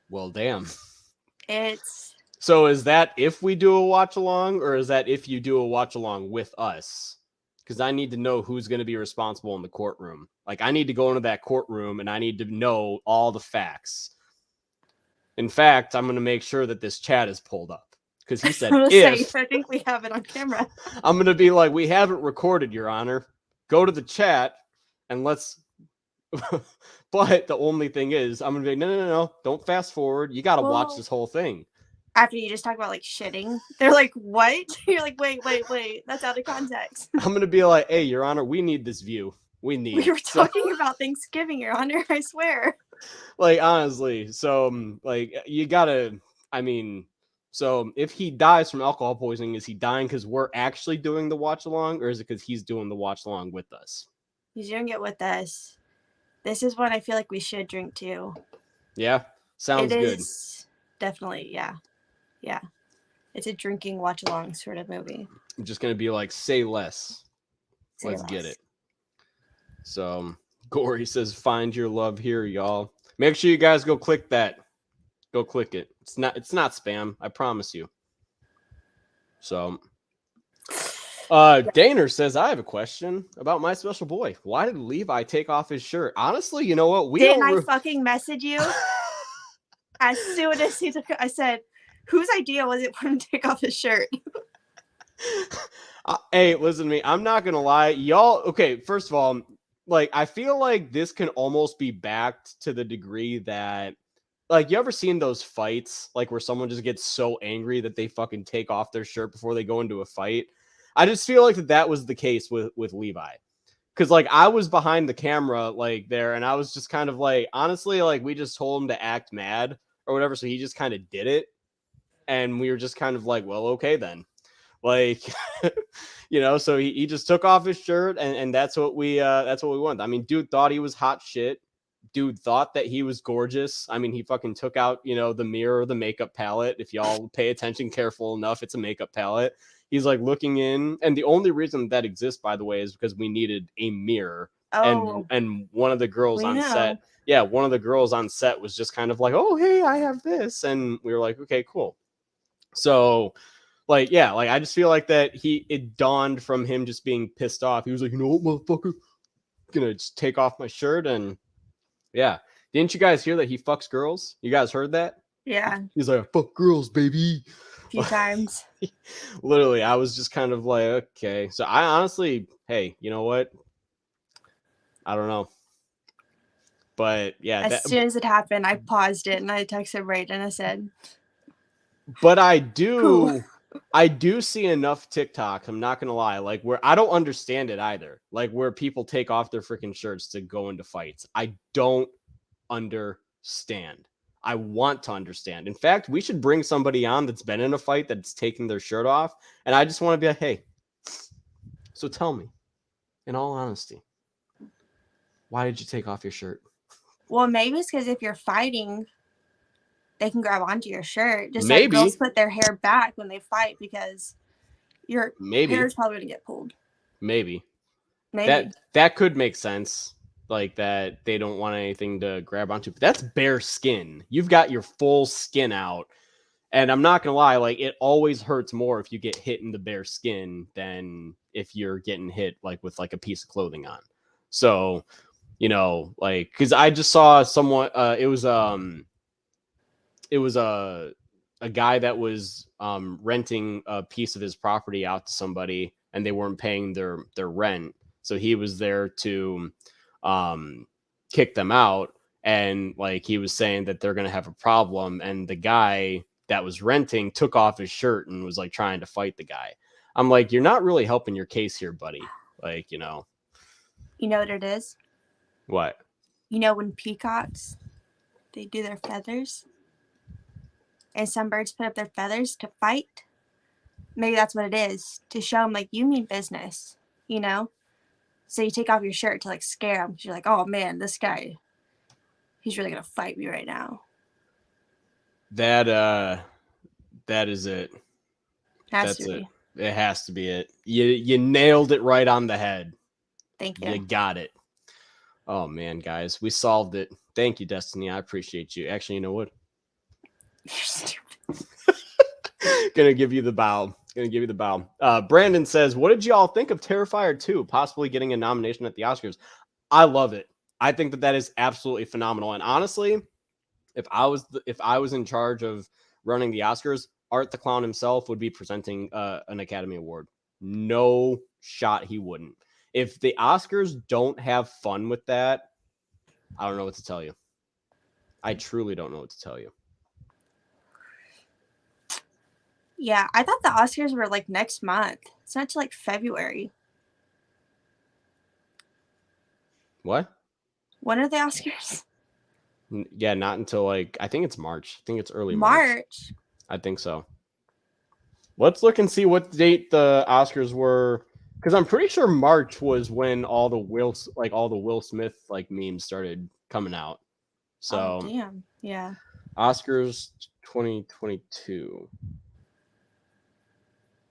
Well, damn. So is that if we do a watch along, or is that if you do a watch along with us? Because I need to know who's going to be responsible in the courtroom. Like, I need to go into that courtroom and I need to know all the facts. In fact, I'm going to make sure that this chat is pulled up. Because he said, if. I think we have it on camera. I'm going to be like, we have it recorded, Your Honor. Go to the chat and let's. But the only thing is, I'm going to be like, no. Don't fast forward. You got to watch this whole thing. After you just talk about, like, shitting. They're like, what? You're like, wait. That's out of context. I'm going to be like, hey, Your Honor, we need this view. We were talking about Thanksgiving, Your Honor. I swear. Like, honestly. So, like, you got to, so if he dies from alcohol poisoning, is he dying because we're actually doing the watch along, or is it because he's doing the watch along with us? He's doing it with us. This is what I feel like we should drink too. Yeah, sounds good. Definitely, yeah. It's a drinking watch along sort of movie. I'm just gonna be like, say less. Let's get it. So Gory says, find your love here, y'all. Make sure you guys go click that. Go click it. It's not spam. I promise you. So, Daner says, I have a question about my special boy. Why did Levi take off his shirt? Honestly, you know what? Didn't I fucking message you? As soon as he took, I said, whose idea was it for him to take off his shirt? Hey, listen to me. I'm not gonna lie, y'all. Okay, first of all, like, I feel like this can almost be backed to the degree that, like, you ever seen those fights, like, where someone just gets so angry that they fucking take off their shirt before they go into a fight? I just feel like that was the case with Levi. Because, like, I was behind the camera, like, there, and I was just kind of like, honestly, like, we just told him to act mad or whatever, so he just kind of did it. And we were just kind of like, well, okay, then. Like, so he just took off his shirt, and that's what we want. I mean, dude thought he was hot shit. Dude thought that he was gorgeous. I mean, he fucking took out, the mirror, the makeup palette. If y'all pay attention careful enough, it's a makeup palette. He's like looking in, and the only reason that exists, by the way, is because we needed a mirror. Oh, And one of the girls we on know. set, one of the girls on set was just kind of like, oh, hey, I have this, and we were like, okay, cool. So, like, yeah, like, I just feel like that it dawned from him just being pissed off. He was like, you know what, motherfucker, I'm gonna just take off my shirt. And yeah, didn't you guys hear that he fucks girls? You guys heard that? Yeah, He's like, fuck girls, baby. a few times. Literally, I was just kind of like, okay. So I honestly, hey, you know what? I don't know. But yeah, As soon as it happened, I paused it and I texted Braden and I said, but I do see enough TikTok, I'm not gonna lie, like, where I don't understand it either. Like, where people take off their freaking shirts to go into fights. I don't understand. I want to understand. In fact, we should bring somebody on that's been in a fight that's taking their shirt off. And I just want to be like, hey, so tell me, in all honesty, why did you take off your shirt? well, maybe it's because if you're fighting, they can grab onto your shirt. Just Maybe. like girls put their hair back when they fight because your hair's probably going to get pulled. Maybe. Maybe. That could make sense. Like, that they don't want anything to grab onto. But that's bare skin. You've got your full skin out. And I'm not going to lie, like, it always hurts more if you get hit in the bare skin than if you're getting hit, like, with, like, a piece of clothing on. So, like, because I just saw someone, it was a guy that was renting a piece of his property out to somebody, and they weren't paying their rent. So he was there to kick them out. And, like, he was saying that they're going to have a problem. And the guy that was renting took off his shirt and was, like, trying to fight the guy. I'm like, you're not really helping your case here, buddy. Like, You know what it is? What? When peacocks, they do their feathers, and some birds put up their feathers to fight. Maybe that's what it is, to show them, like, you mean business, So you take off your shirt to, like, scare them. Because you're like, oh, man, this guy, he's really going to fight me right now. That is it. That's it. It has to be it. You nailed it right on the head. Thank you. You got it. Oh, man, guys, we solved it. Thank you, Destiny. I appreciate you. Actually, you know what? You're stupid. Gonna give you the bow. Brandon says, what did y'all think of Terrifier 2 possibly getting a nomination at the Oscars? I love it. I think that is absolutely phenomenal. And honestly, if I was in charge of running the Oscars, Art the Clown himself would be presenting an Academy Award. No shot he wouldn't. If the Oscars don't have fun with that, I don't know what to tell you. I truly don't know what to tell you. Yeah, I thought the Oscars were, like, next month. It's not till, like, February. What? When are the Oscars? Yeah, not until, like, I think it's March. I think it's early March. I think so. Let's look and see what date the Oscars were, because I'm pretty sure March was when all the Will Smith, like, memes started coming out. So, oh, damn. Yeah. Oscars 2022.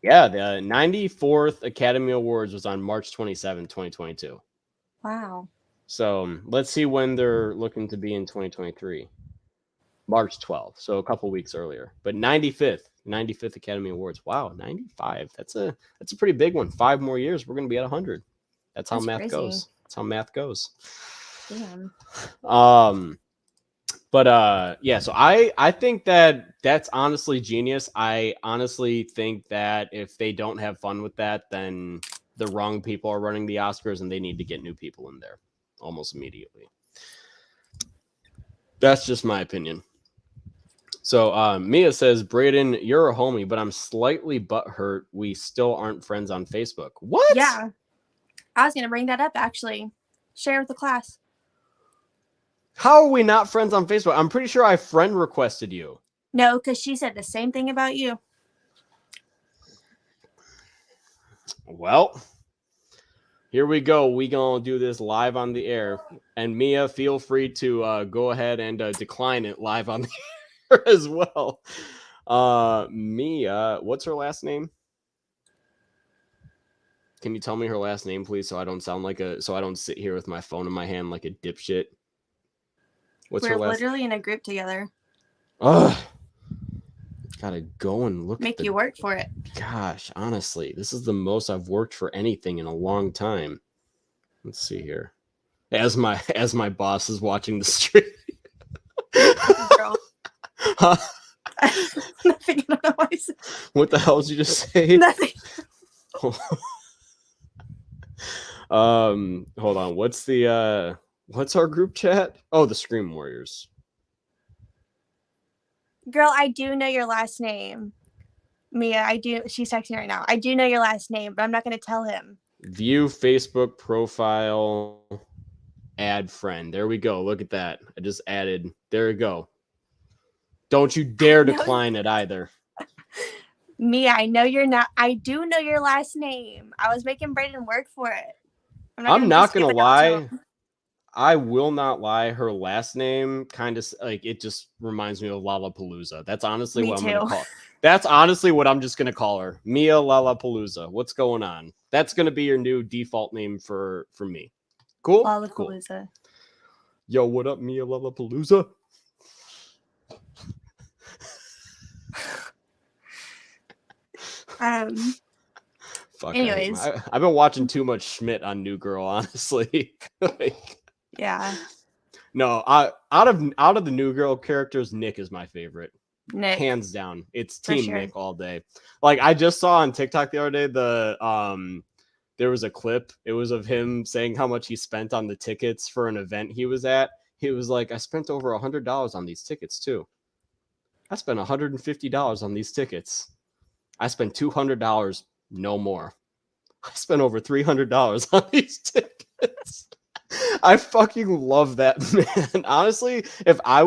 Yeah, the 94th Academy Awards was on March 27, 2022. Wow. So let's see when they're looking to be in 2023. March 12th, so a couple weeks earlier. But 95th Academy Awards. Wow, 95. That's a pretty big one. 5 more years, we're going to be at 100. That's how math goes. That's how math goes. Damn. But yeah, so I think that's honestly genius. I honestly think that if they don't have fun with that, then the wrong people are running the Oscars and they need to get new people in there almost immediately. That's just my opinion. So Mia says, Braden, you're a homie, but I'm slightly butthurt. We still aren't friends on Facebook. What? Yeah. I was going to bring that up, actually. Share with the class. How are we not friends on Facebook? I'm pretty sure I friend requested you. No, because she said the same thing about you. Well, here we go. We gonna do this live on the air. And Mia, feel free to go ahead and decline it live on the air as well. Mia, what's her last name? Can you tell me her last name, please, so I don't sound like so I don't sit here with my phone in my hand like a dipshit? What's her We're last? literally in a group together. Ugh. Gotta go and look. Make you work for it. Gosh, honestly, this is the most I've worked for anything in a long time. Let's see here. As my boss is watching the stream. Girl. Huh? Nothing. I don't know why I said What the hell did you just say? nothing. Hold on. What's our group chat? Oh, the Scream Warriors. Girl, I do know your last name. Mia, I do. She's texting right now. I do know your last name, but I'm not going to tell him. View Facebook profile, add friend. There we go. Look at that. I just added. There we go. Don't you dare decline it either. Mia, I know you're not. I do know your last name. I was making Braden work for it. I'm not gonna give it out to lie. him. I will not lie. Her last name kind of like it just reminds me of Lollapalooza. That's honestly Me what I'm too. gonna call. That's honestly what I'm just gonna call her. Mia Lollapalooza. What's going on? That's gonna be your new default name for me. Cool. Cool. Lollapalooza. Yo, what up, Mia Lollapalooza? Fuck. Anyways. I've been watching too much Schmidt on New Girl, honestly. Like, Yeah. no, out of the New Girl characters, Nick is my favorite. Nick. Hands down. It's For Team sure. Nick all day. Like I just saw on TikTok the other day, there was a clip. It was of him saying how much he spent on the tickets for an event he was at. He was like, I spent over $100 on these tickets too. I spent $150 on these tickets. I spent $200, no more. I spent over $300 on these tickets. I fucking love that man. Honestly, if I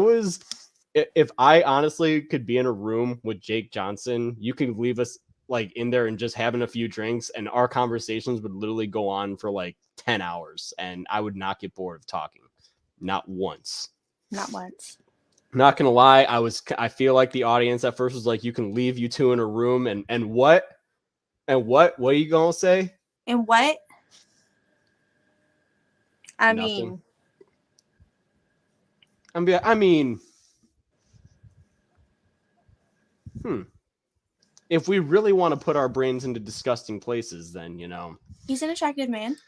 honestly could be in a room with Jake Johnson, you can leave us like in there and just having a few drinks, and our conversations would literally go on for like 10 hours, and I would not get bored of talking. Not once. Not once. Not gonna lie, I feel like the audience at first was like, you can leave you two in a room and what? And what are you gonna say? And what? I Nothing. mean, if we really want to put our brains into disgusting places, then he's an attractive man.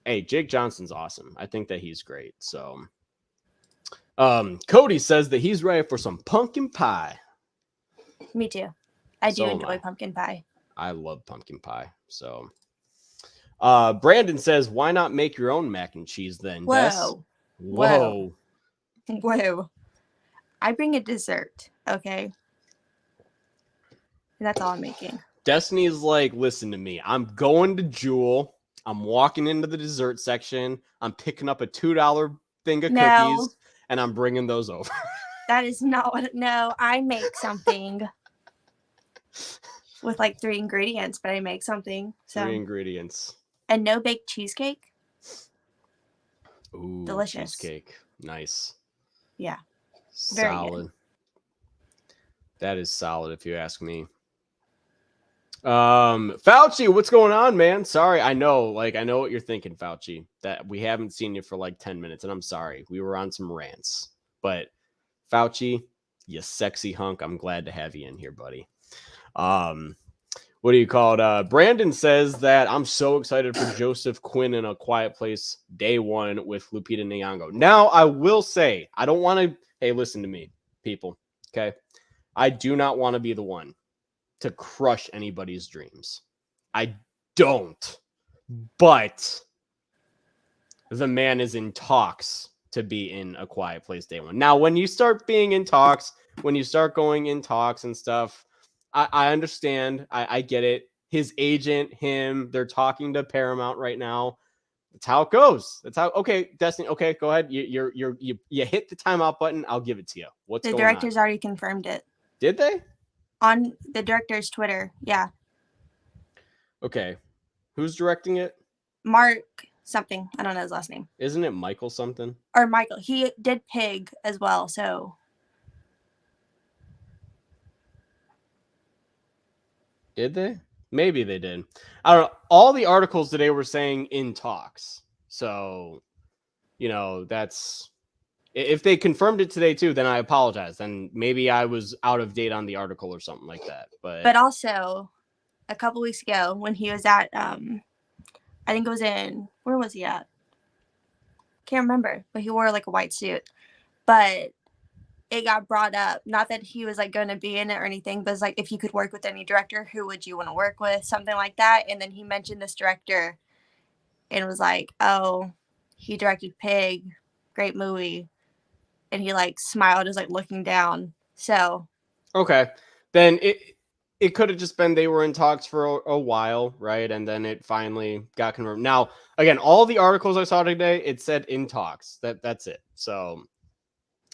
Hey, Jake Johnson's awesome. I think that he's great. So Cody says that he's ready for some pumpkin pie. Me too. I do So am enjoy I. pumpkin pie. I love pumpkin pie. So Brandon says, why not make your own mac and cheese then? Des? Whoa. Whoa. I bring a dessert, okay? And that's all I'm making. Destiny is like, listen to me. I'm going to Jewel. I'm walking into the dessert section. I'm picking up a $2 thing of cookies, and I'm bringing those over. That is not what. No, I make something with like 3 ingredients, but I make something. So 3 ingredients. And no baked cheesecake. Ooh, Delicious. Cheesecake. Nice. Yeah. Very Solid. good. That is solid if you ask me. Fauci, what's going on, man? Sorry, I know what you're thinking, Fauci, that we haven't seen you for like 10 minutes, and I'm sorry. We were on some rants. But Fauci, you sexy hunk, I'm glad to have you in here, buddy. What do you call it? Brandon says that I'm so excited for Joseph Quinn in A Quiet Place day 1 with Lupita Nyong'o. Now, I will say, I don't want to. Hey, listen to me, people. Okay, I do not want to be the one to crush anybody's dreams. I don't. But the man is in talks to be in A Quiet Place Day One. Now, when you start being in talks, when you start going in talks and stuff, I understand. I get it. His agent, him, they're talking to Paramount right now. That's how it goes. That's how. Okay, Destiny. Okay, go ahead. You hit the timeout button. I'll give it to you. What's The going on? directors already confirmed it Did they? on the director's Twitter. Yeah, Okay. Who's directing it? Mark something. I don't know his last name. Isn't it Michael something? Or Michael. He did Pig as well. So Did they? Maybe they did. I don't know. All the articles today were saying in talks. So, that's if they confirmed it today too, then I apologize. Then maybe I was out of date on the article or something like that. but also a couple weeks ago when he was at I think it was in, where was he at? Can't remember, but he wore like a white suit. But it got brought up, not that he was like going to be in it or anything, but it's like if you could work with any director, who would you want to work with? Something like that. And then he mentioned this director and was like, oh, he directed Pig, great movie. And he like smiled, is like looking down. So okay, then it could have just been they were in talks for a while, right? And then it finally got confirmed. Now, again, all the articles I saw today, it said in talks. That's it. So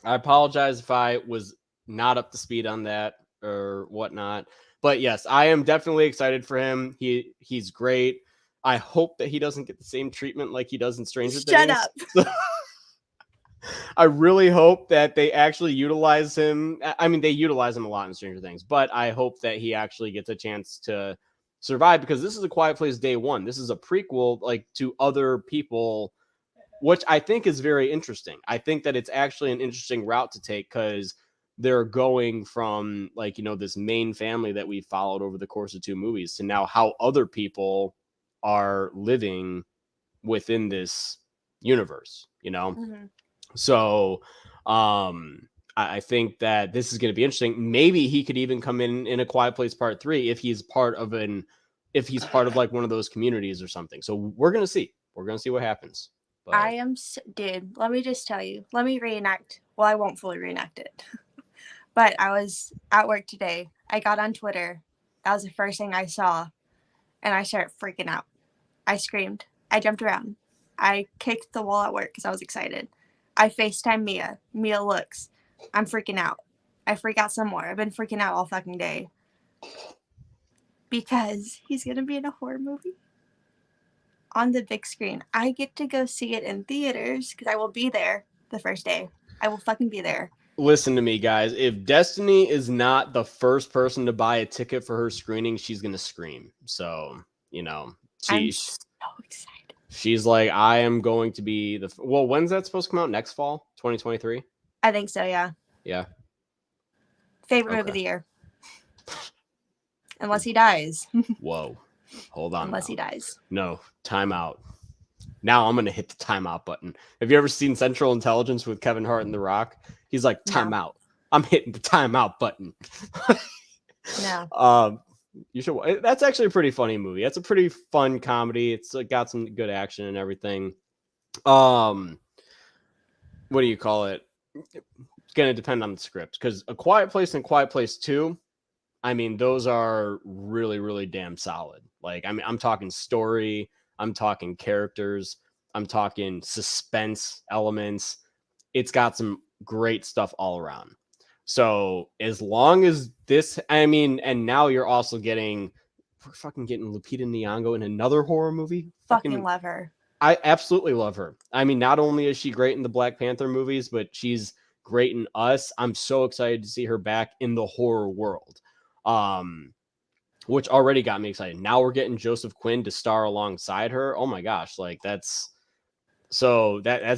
I apologize if I was not up to speed on that or whatnot. But yes, I am definitely excited for him. He's great. I hope that he doesn't get the same treatment like he does in Stranger Things. Shut up. I really hope that they actually utilize him. I mean, they utilize him a lot in Stranger Things, but I hope that he actually gets a chance to survive, because this is A Quiet Place Day One. This is a prequel, like, to other people, which I think is very interesting. I think that it's actually an interesting route to take, because they're going from, like, this main family that we followed over the course of two movies to now how other people are living within this universe, Mm-hmm. So I think that this is going to be interesting. Maybe he could even come in A Quiet Place Part 3 if he's part of like one of those communities or something. So we're going to see. We're going to see what happens. But Dude, let me just tell you. Let me reenact. Well, I won't fully reenact it. But I was at work today. I got on Twitter. That was the first thing I saw. And I started freaking out. I screamed. I jumped around. I kicked the wall at work because I was excited. I FaceTime Mia. Mia looks. I'm freaking out. I freak out some more. I've been freaking out all fucking day. Because he's going to be in a horror movie. On the big screen. I get to go see it in theaters because I will be there the first day. I will fucking be there. Listen to me, guys. If Destiny is not the first person to buy a ticket for her screening, she's going to scream. So, I'm so excited. She's like, I am going to be when's that supposed to come out? Next fall? 2023? I think so, yeah. Yeah. Favorite movie of the year. Unless he dies. Whoa. Hold on. Unless he dies. No, timeout. Now I'm going to hit the timeout button. Have you ever seen Central Intelligence with Kevin Hart and The Rock? He's like, timeout. No. I'm hitting the timeout button. No. You should. That's actually a pretty funny movie. It's a pretty fun comedy. It's got some good action and everything. What do you call it? It's going to depend on the script, because A Quiet Place and Quiet Place 2, I mean, those are really, really damn solid. Like, I mean, I'm talking story, I'm talking characters, I'm talking suspense elements. It's got some great stuff all around. So as long as this, I mean, and now we're fucking getting Lupita Nyong'o in another horror movie. Fucking love her. I absolutely love her. I mean, not only is she great in the Black Panther movies, but she's great in Us. I'm so excited to see her back in the horror world, which already got me excited. Now we're getting Joseph Quinn to star alongside her. Oh my gosh, like that's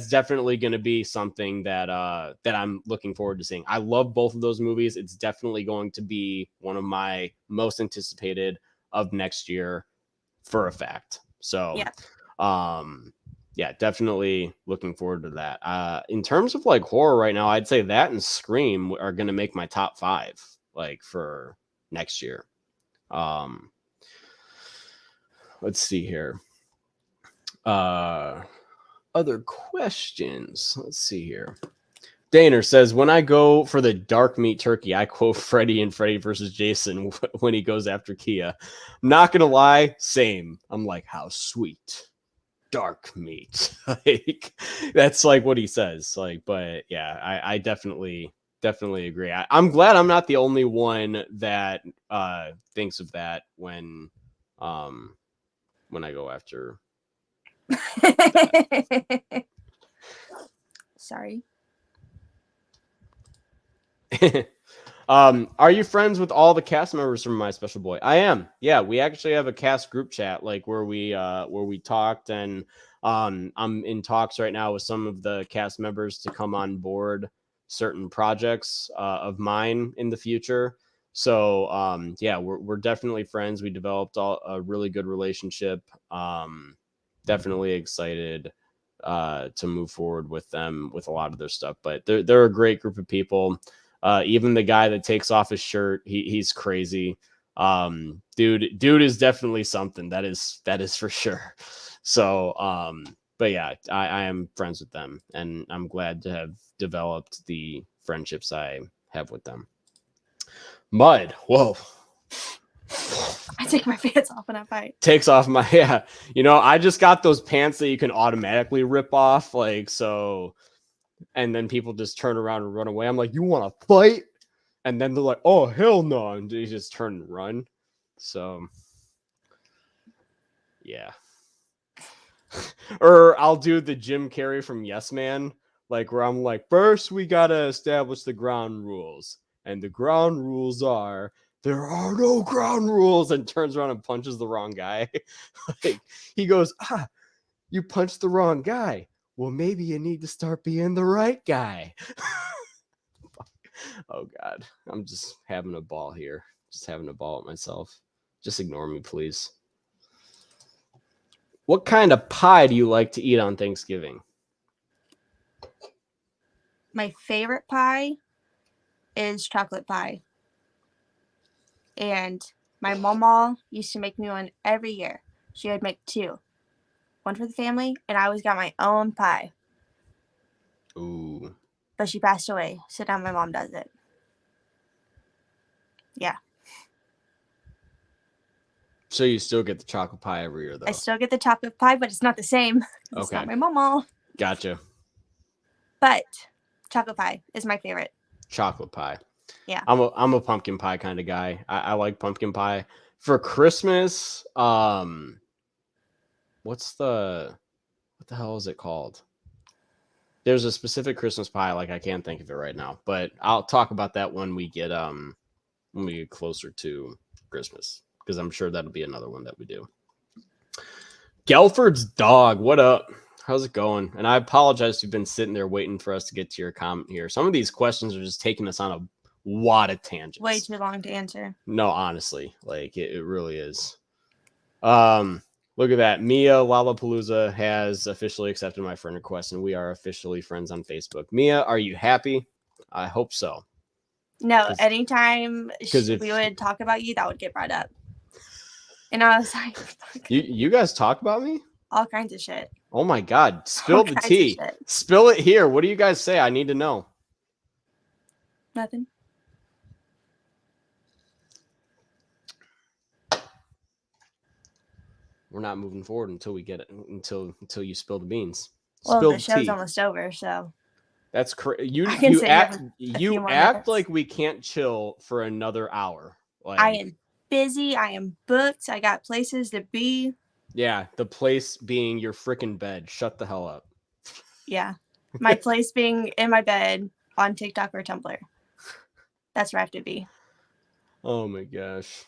definitely going to be something that I'm looking forward to seeing. I love both of those movies. It's definitely going to be one of my most anticipated of next year for a fact. So, yeah, definitely looking forward to that. In terms of like horror right now, I'd say that and Scream are going to make my top 5 like for next year. let's see here. Other questions. Let's see here. Daner says, when I go for the dark meat turkey, I quote Freddy and Freddy versus Jason when he goes after Kia. I'm not going to lie. Same. I'm like, how sweet. Dark meat. Like, that's like what he says. Like, but yeah, I definitely agree. I'm glad I'm not the only one that thinks of that when I go after. Sorry. Are you friends with all the cast members from My Special Boy? I am. Yeah, we actually have a cast group chat, like where we talked, and I'm in talks right now with some of the cast members to come on board certain projects of mine in the future. So yeah, we're definitely friends. We developed a really good relationship. Definitely excited to move forward with them with a lot of their stuff. But they're a great group of people. Even the guy that takes off his shirt, he's crazy. Dude is definitely something. That is for sure. So, but yeah, I am friends with them, and I'm glad to have developed the friendships I have with them. Mud, whoa. I take my pants off when I fight. Takes off my, yeah. You know, I just got those pants that you can automatically rip off, like, so. And then people just turn around and run away. I'm like, you want to fight? And then they're like, oh, hell no. And they just turn and run. So, yeah. Or I'll do the Jim Carrey from Yes Man, like where I'm like, first we got to establish the ground rules. And the ground rules are, there are no ground rules. And turns around and punches the wrong guy. Like, he goes, you punched the wrong guy. Well, maybe you need to start being the right guy. Oh, God. I'm just having a ball here. Just having a ball at myself. Just ignore me, please. What kind of pie do you like to eat on Thanksgiving? My favorite pie is chocolate pie. And my mama used to make me one every year. She would make two. One for the family, and I always got my own pie. Ooh. But she passed away, so now my mom does it. Yeah. So you still get the chocolate pie every year, though? I still get the chocolate pie, but it's not the same. It's Okay. not my mama. Gotcha. But chocolate pie is my favorite. Chocolate pie. Yeah. I'm a pumpkin pie kind of guy. I like pumpkin pie. For Christmas, what the hell is it called? There's a specific Christmas pie, like I can't think of it right now, but I'll talk about that when we get closer to Christmas, because I'm sure that'll be another one that we do. Gelford's dog, what up? How's it going? And I apologize if you've been sitting there waiting for us to get to your comment here. Some of these questions are just taking us on a lot of tangents. Way too long to answer. No, honestly, like it really is. Look at that. Mia Lollapalooza has officially accepted my friend request, and we are officially friends on Facebook. Mia, are you happy? I hope so. No, anytime we would talk about you, that would get brought up. And I was like, you guys talk about me? All kinds of shit. Oh my God. Spill the tea. Spill it here. What do you guys say? I need to know. Nothing. We're not moving forward until we get it, until you spill the beans. Well, the show's almost over, so. That's crazy. You act like we can't chill for another hour. Like, I am busy. I am booked. I got places to be. Yeah, the place being your freaking bed. Shut the hell up. Yeah, my place being in my bed on TikTok or Tumblr. That's where I have to be. Oh my gosh.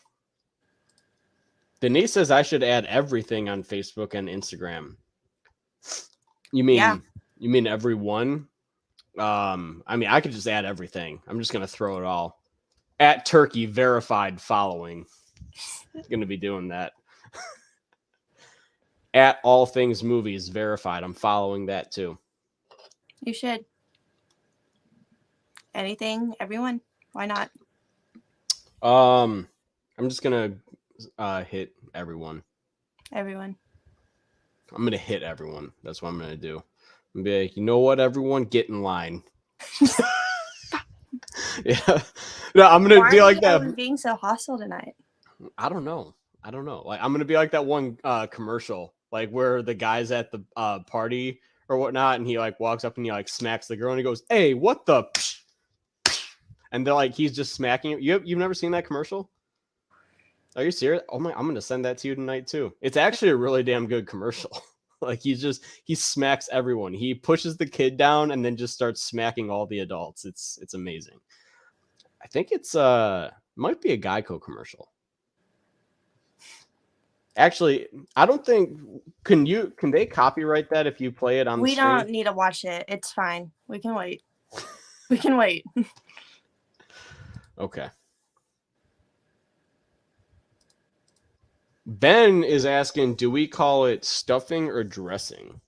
Denise says I should add everything on Facebook and Instagram. You mean everyone? I mean, I could just add everything. I'm just gonna throw it all. At Turkey verified following. Gonna be doing that. At All Things Movies verified. I'm following that too. You should. Anything, everyone. Why not? I'm just gonna hit everyone. Everyone. I'm going to hit everyone. That's what I'm going to do. I'm going to be like, you know what, everyone? Get in line. Yeah. No, I'm going to be like that. Why are you being so hostile tonight? I don't know. Like, I'm going to be like that one commercial, like where the guy's at the party or whatnot, and he like walks up and he like smacks the girl and he goes, "Hey, what the?" And they're like, he's just smacking you. You've never seen that commercial? Are you serious? Oh my, I'm gonna send that to you tonight too. It's actually a really damn good commercial. Like he smacks everyone. He pushes the kid down and then just starts smacking all the adults. It's amazing. I think it's might be a Geico commercial. Actually, I don't think can they copyright that if you play it on the stream? We don't need to watch it. It's fine. We can wait. We can wait. Okay. Ben is asking, do we call it stuffing or dressing?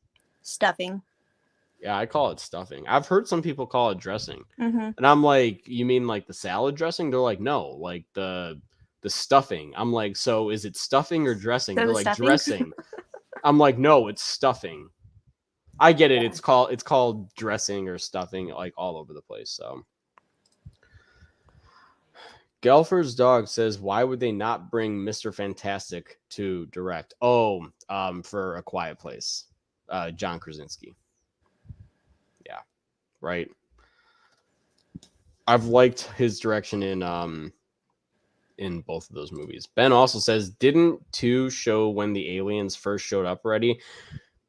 Stuffing. Yeah, I call it stuffing. I've heard some people call it dressing. Mm-hmm. And I'm like, you mean like the salad dressing? They're like, no, like the stuffing. I'm like, so is it stuffing or dressing? They're like, stuffing? Dressing. I'm like, no, it's stuffing. I get it. Yeah. It's called dressing or stuffing, like all over the place. So Gelfer's dog says, why would they not bring Mr. Fantastic to direct? Oh, for A Quiet Place. John Krasinski. Yeah, right. I've liked his direction in both of those movies. Ben also says, didn't 2 show when the aliens first showed up already?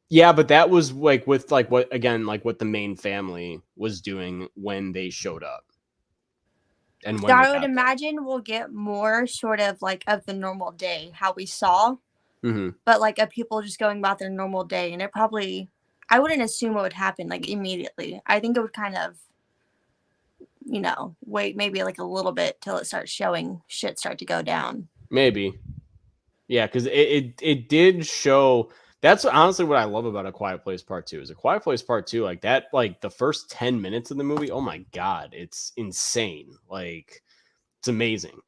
Yeah, but that was like with like what the main family was doing when they showed up. And when I would imagine we'll get more sort of like of the normal day, how we saw, but like of people just going about their normal day. And it probably, I wouldn't assume it would happen like immediately. I think it would kind of, wait maybe like a little bit till it starts showing shit start to go down. Maybe. Yeah, because it did show. That's honestly what I love about A Quiet Place Part 2. Is A Quiet Place Part 2, like that, like the first 10 minutes of the movie, oh my God, it's insane. Like, it's amazing.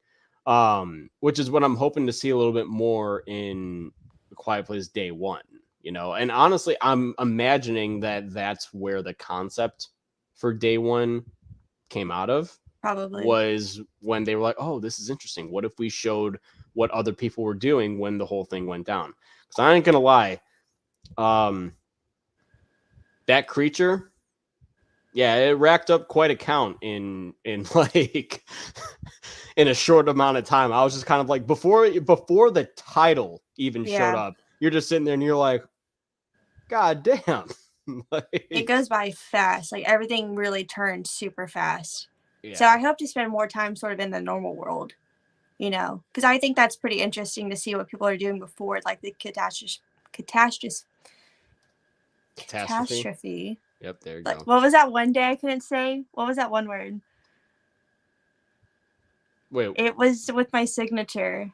Which is what I'm hoping to see a little bit more in A Quiet Place Day 1, and honestly, I'm imagining that that's where the concept for Day 1 came out of. Probably. Was when they were like, oh, this is interesting. What if we showed what other people were doing when the whole thing went down? Because I ain't gonna lie, that creature, yeah, it racked up quite a count in like in a short amount of time. I was just kind of like, before the title even showed up, you're just sitting there and you're like, God damn. Like, it goes by fast. Like everything really turned super fast. Yeah. So I hope to spend more time sort of in the normal world, because I think that's pretty interesting to see what people are doing before, like the catastrophe. Yep, there you like, go. What was that one day I couldn't say? What was that one word? Wait. It was with my signature.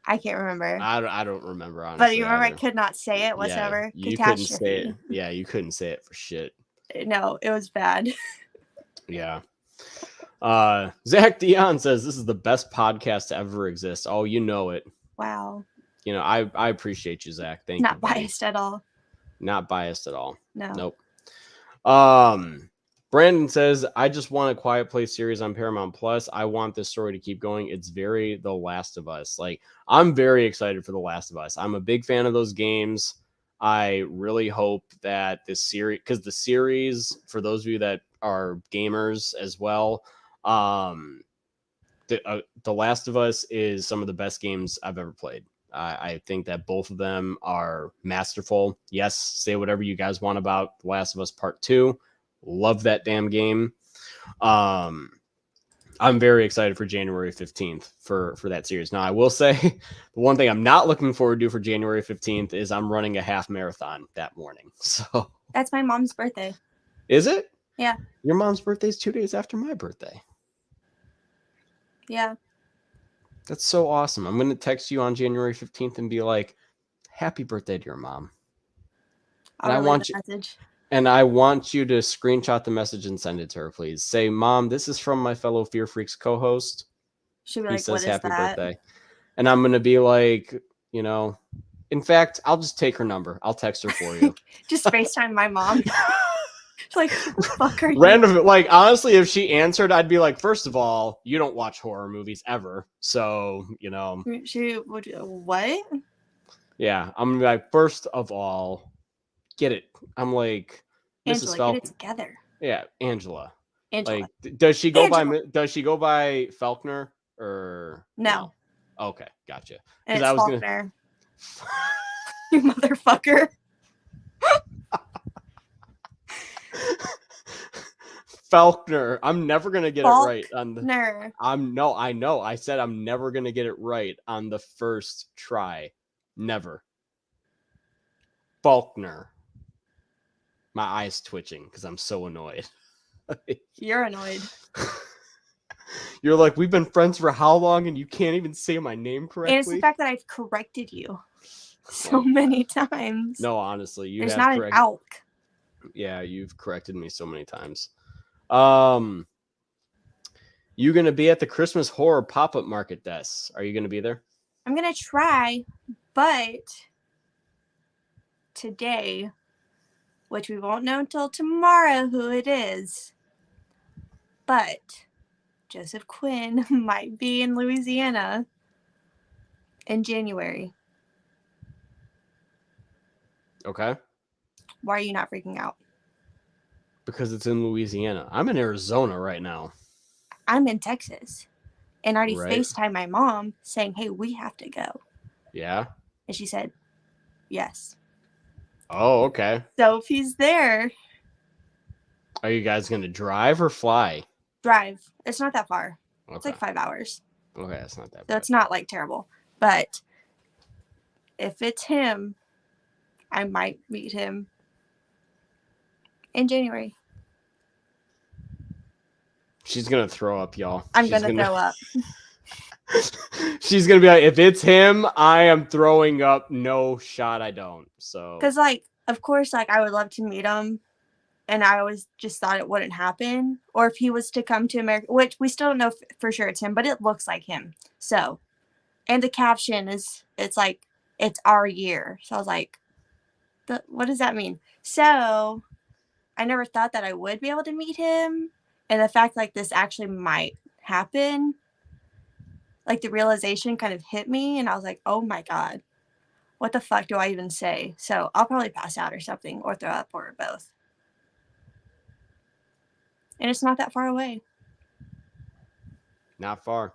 I can't remember. I don't remember, honestly. But you remember either. I could not say it whatsoever. Yeah, you couldn't say it. Yeah, you couldn't say it for shit. No, it was bad. Yeah. Zach Dion says this is the best podcast to ever exist. Oh, you know it. Wow. I appreciate you, Zach. Thank you. Not biased at all. Not biased at all. No. Nope. Brandon says, I just want a Quiet Place series on Paramount Plus. I want this story to keep going. It's very The Last of Us. Like, I'm very excited for The Last of Us. I'm a big fan of those games. I really hope that this series, because the series, for those of you that are gamers as well, The Last of Us is some of the best games I've ever played. I think that both of them are masterful. Yes, say whatever you guys want about The Last of Us Part 2. Love that damn game. I'm very excited for January 15th for that series. Now, I will say the one thing I'm not looking forward to for January 15th is I'm running a half marathon that morning. So that's my mom's birthday. Is it? Yeah. Your mom's birthday is 2 days after my birthday. Yeah. That's so awesome. I'm going to text you on January 15th and be like, happy birthday to your mom. I want you message. And I want you to screenshot the message and send it to her, please. Say, Mom, this is from my fellow Fear Freaks co-host. She'll be he like, says what is happy that? birthday. And I'm going to be like, you know. In fact, I'll just take her number. I'll text her for you. Just FaceTime my mom. She's like, who the fuck are you? Random, like, honestly, if she answered, I'd be like, first of all, you don't watch horror movies ever. So, you know. She would, what? Yeah, I'm like, first of all, get it. I'm like, Mrs. Angela, Falcon. get it together. Yeah, Angela. Angela. Like, does she go Angela. by Faulkner or No. Okay, gotcha. And it's I was Faulkner. You motherfucker. Faulkner. I'm never gonna get it right on the. I know. I said I'm never gonna get it right on the first try. Never. Faulkner. My eyes twitching because I'm so annoyed. You're annoyed. You're like, we've been friends for how long and you can't even say my name correctly? And it's the fact that I've corrected you so many times. No, honestly, There's not an ALK. Yeah, you've corrected me so many times. You gonna be at the Christmas horror pop-up market, Des? Are you gonna be there? I'm gonna try, but today, which we won't know until tomorrow who it is, but Joseph Quinn might be in Louisiana in January. Okay. Why are you not freaking out? Because it's in Louisiana. I'm in Arizona right now. I'm in Texas. And I already Right. FaceTimed my mom saying, hey, we have to go. Yeah? And she said, yes. Oh, okay. So if he's there... Are you guys going to drive or fly? Drive. It's not that far. Okay. It's like 5 hours. Okay, it's not that So bad. it's not like terrible. But if it's him, I might meet him in January. She's going to throw up, y'all. I'm going to throw up. She's going to be like, if it's him, I am throwing up. No shot, I don't. So, Because, like, of course, like, I would love to meet him. And I always just thought it wouldn't happen. Or if he was to come to America, which we still don't know for sure it's him, but it looks like him. So, and the caption is, it's like, it's our year. So I was like, what does that mean? So I never thought that I would be able to meet him. And the fact like this actually might happen, like the realization kind of hit me. And I was like, oh my God, what the fuck do I even say? So I'll probably pass out or something or throw up or both. And it's not that far away. not far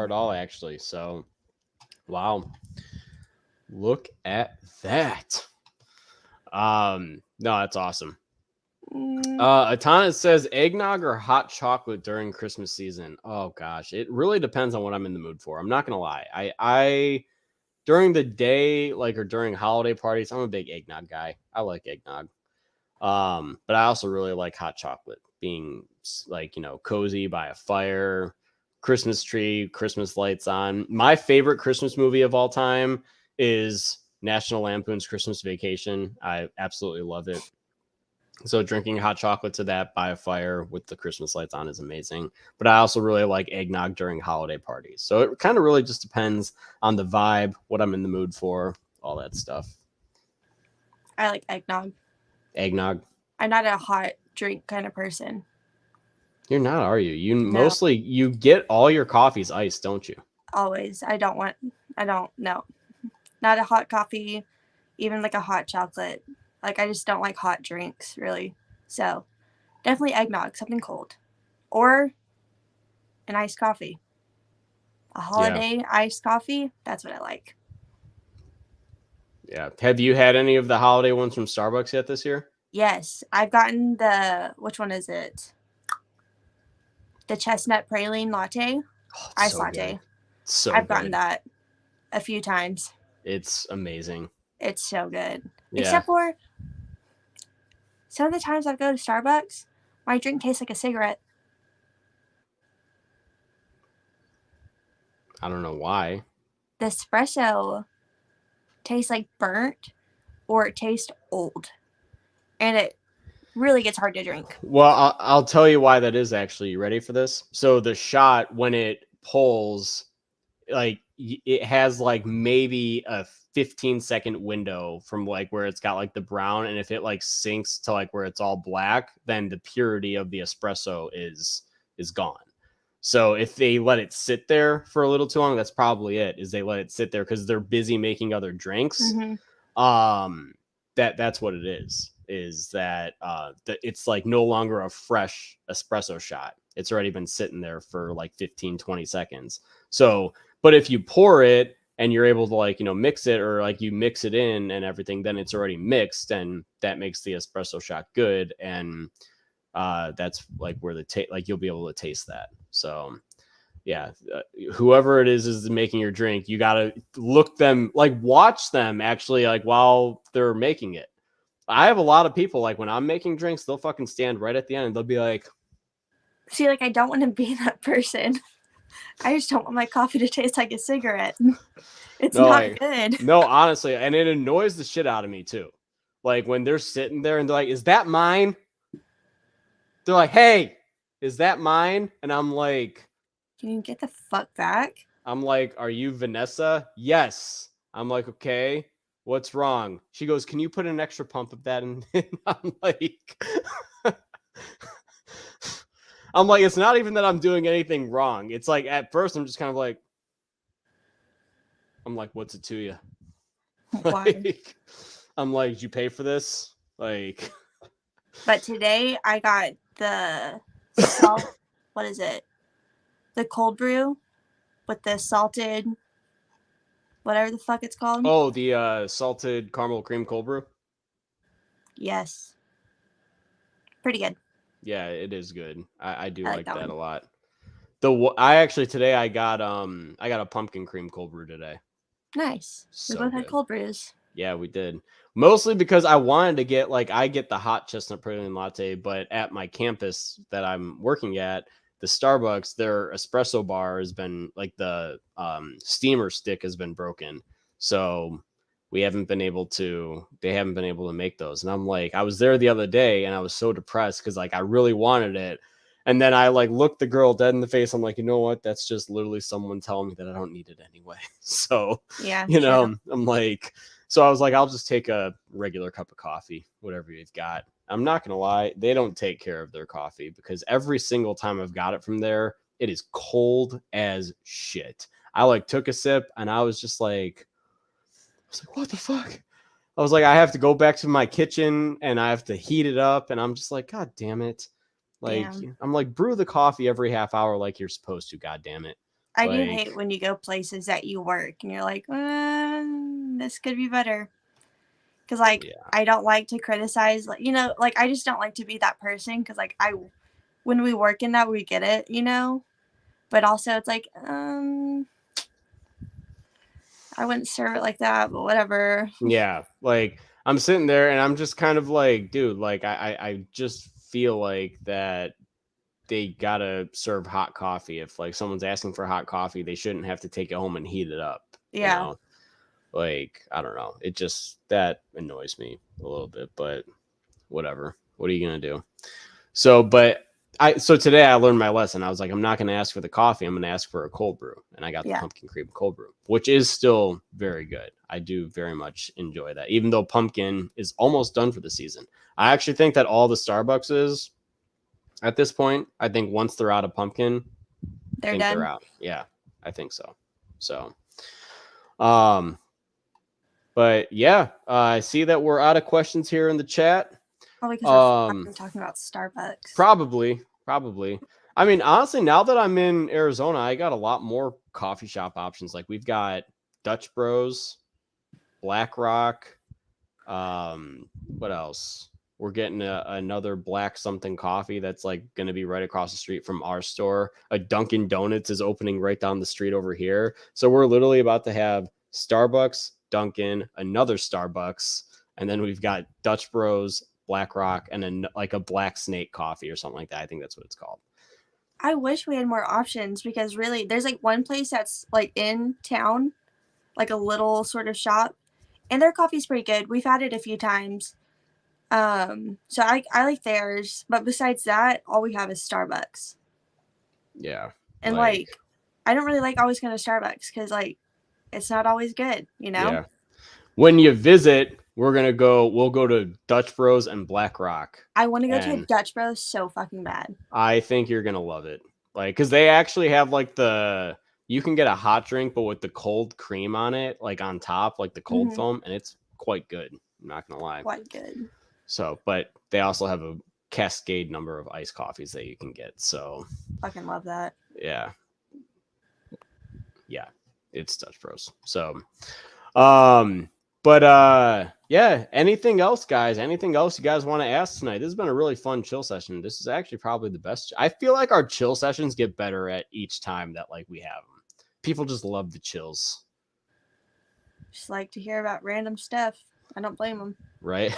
at all, actually. So, wow. Look at that. No, that's awesome. Atana says eggnog or hot chocolate during Christmas season. Oh gosh, it really depends on what I'm in the mood for. I'm not gonna lie. I during the day, like, or during holiday parties, I'm a big eggnog guy. I like eggnog. But I also really like hot chocolate, being like, you know, cozy by a fire, Christmas tree, Christmas lights on. My favorite Christmas movie of all time is National Lampoon's Christmas Vacation. I absolutely love it. So drinking hot chocolate to that by a fire with the Christmas lights on is amazing. But I also really like eggnog during holiday parties. So it kind of really just depends on the vibe, what I'm in the mood for, all that stuff. I like eggnog. Eggnog. I'm not a hot drink kind of person. You're not, are you? Mostly you get all your coffees iced, don't you? Always. I don't know. Not a hot coffee, even like a hot chocolate. Like, I just don't like hot drinks, really. So, definitely eggnog, something cold. Or an iced coffee. A holiday iced coffee, that's what I like. Yeah. Have you had any of the holiday ones from Starbucks yet this year? Yes. I've gotten which one is it? The chestnut praline latte. Iced latte. So I've gotten that a few times. It's amazing. It's so good. Yeah. Except for some of the times I go to Starbucks, my drink tastes like a cigarette. I don't know why. The espresso tastes like burnt or it tastes old. And it really gets hard to drink. Well, I'll tell you why that is, actually. You ready for this? So the shot, when it pulls, like, it has like maybe a 15-second window from like where it's got like the brown, and if it like sinks to like where it's all black, then the purity of the espresso is gone. So if they let it sit there for a little too long, that's probably it, is they let it sit there because they're busy making other drinks. That's what it is that it's like no longer a fresh espresso shot. It's already been sitting there for like 15-20 seconds. So but if you pour it and you're able to like, mix it, or like you mix it in and everything, then it's already mixed, and that makes the espresso shot good. And that's like where like you'll be able to taste that. So yeah, whoever it is making your drink, you got to look them, like watch them actually, like while they're making it. I have a lot of people, like when I'm making drinks, they'll fucking stand right at the end and they'll be like, see, like I don't want to be that person. I just don't want my coffee to taste like a cigarette. It's not good. No, honestly, and it annoys the shit out of me too. Like when they're sitting there and they're like, "Is that mine?" They're like, "Hey, is that mine?" And I'm like, "Can you get the fuck back?" I'm like, "Are you Vanessa?" "Yes." I'm like, "Okay, what's wrong?" She goes, "Can you put an extra pump of that in?" I'm like, it's not even that I'm doing anything wrong. It's like at first I'm just kind of like, what's it to you? Why? I'm like, did you pay for this? Like, but today I got the salt. What is it? The cold brew with the salted, whatever the fuck it's called. Oh, the salted caramel cream cold brew. Yes, pretty good. Yeah, it is good. I do I like that that one. a lot. Today I got a pumpkin cream cold brew today. Nice. So we both good. had cold brews. Yeah, we did. Mostly because I wanted to get, like, I get the hot chestnut praline latte, but at my campus that I'm working at, the Starbucks, their espresso bar has been, like, the steamer stick has been broken. So they haven't been able to make those. And I'm like, I was there the other day and I was so depressed because like I really wanted it. And then I like looked the girl dead in the face. I'm like, you know what? That's just literally someone telling me that I don't need it anyway. So, Yeah. I'm like, so I was like, I'll just take a regular cup of coffee, whatever you've got. I'm not going to lie. They don't take care of their coffee because every single time I've got it from there, it is cold as shit. I like took a sip and I was just like, what the fuck? I was like, I have to go back to my kitchen and I have to heat it up. And I'm just like, God damn it. Like, Damn. I'm like, brew the coffee every half hour like you're supposed to. God damn it. I do hate when you go places that you work and you're like, this could be better. Because, like, yeah. I don't like to criticize, like, like, I just don't like to be that person. Because, like, when we work in that, we get it, But also, it's like, I wouldn't serve it like that, but whatever. Yeah, like, I'm sitting there and I'm just kind of like, dude, like, I just feel like that they gotta serve hot coffee. If, like, someone's asking for hot coffee, they shouldn't have to take it home and heat it up. Yeah. Like, I don't know. It just, that annoys me a little bit, but whatever. What are you going to do? So today I learned my lesson. I was like, I'm not going to ask for the coffee. I'm going to ask for a cold brew. And I got the pumpkin cream cold brew, which is still very good. I do very much enjoy that, even though pumpkin is almost done for the season. I actually think that all the Starbucks at this point, I think once they're out of pumpkin, they're done. They're out. Yeah, I think so. So, but yeah, I see that we're out of questions here in the chat. Probably because we're talking about Starbucks. Probably. I mean, honestly, now that I'm in Arizona, I got a lot more coffee shop options. Like we've got Dutch Bros, Black Rock. What else? We're getting another black something coffee that's like going to be right across the street from our store. A Dunkin' Donuts is opening right down the street over here. So we're literally about to have Starbucks, Dunkin', another Starbucks, and then we've got Dutch Bros, Black Rock, and then like a Black Snake coffee or something like that. I think that's what it's called. I wish we had more options because really there's like one place that's like in town, like a little sort of shop, and their coffee's pretty good. We've had it a few times. So I like theirs, but besides that, all we have is Starbucks. Yeah. And like I don't really like always going to Starbucks because like it's not always good, you know? Yeah. When you visit, we'll go to Dutch Bros and Black Rock. I want to go to a And Dutch Bros so fucking bad. I think you're going to love it. Like, because they actually have like you can get a hot drink, but with the cold cream on it, like on top, like the cold foam, and it's quite good. I'm not going to lie. Quite good. So, but they also have a cascade number of iced coffees that you can get. So, Fucking love that. yeah. Yeah. It's Dutch Bros. So, yeah, anything else, guys? Anything else you guys want to ask tonight? This has been a really fun chill session. This is actually probably the best. I feel like our chill sessions get better at each time that like we have them. People just love the chills. Just like to hear about random stuff. I don't blame them. Right?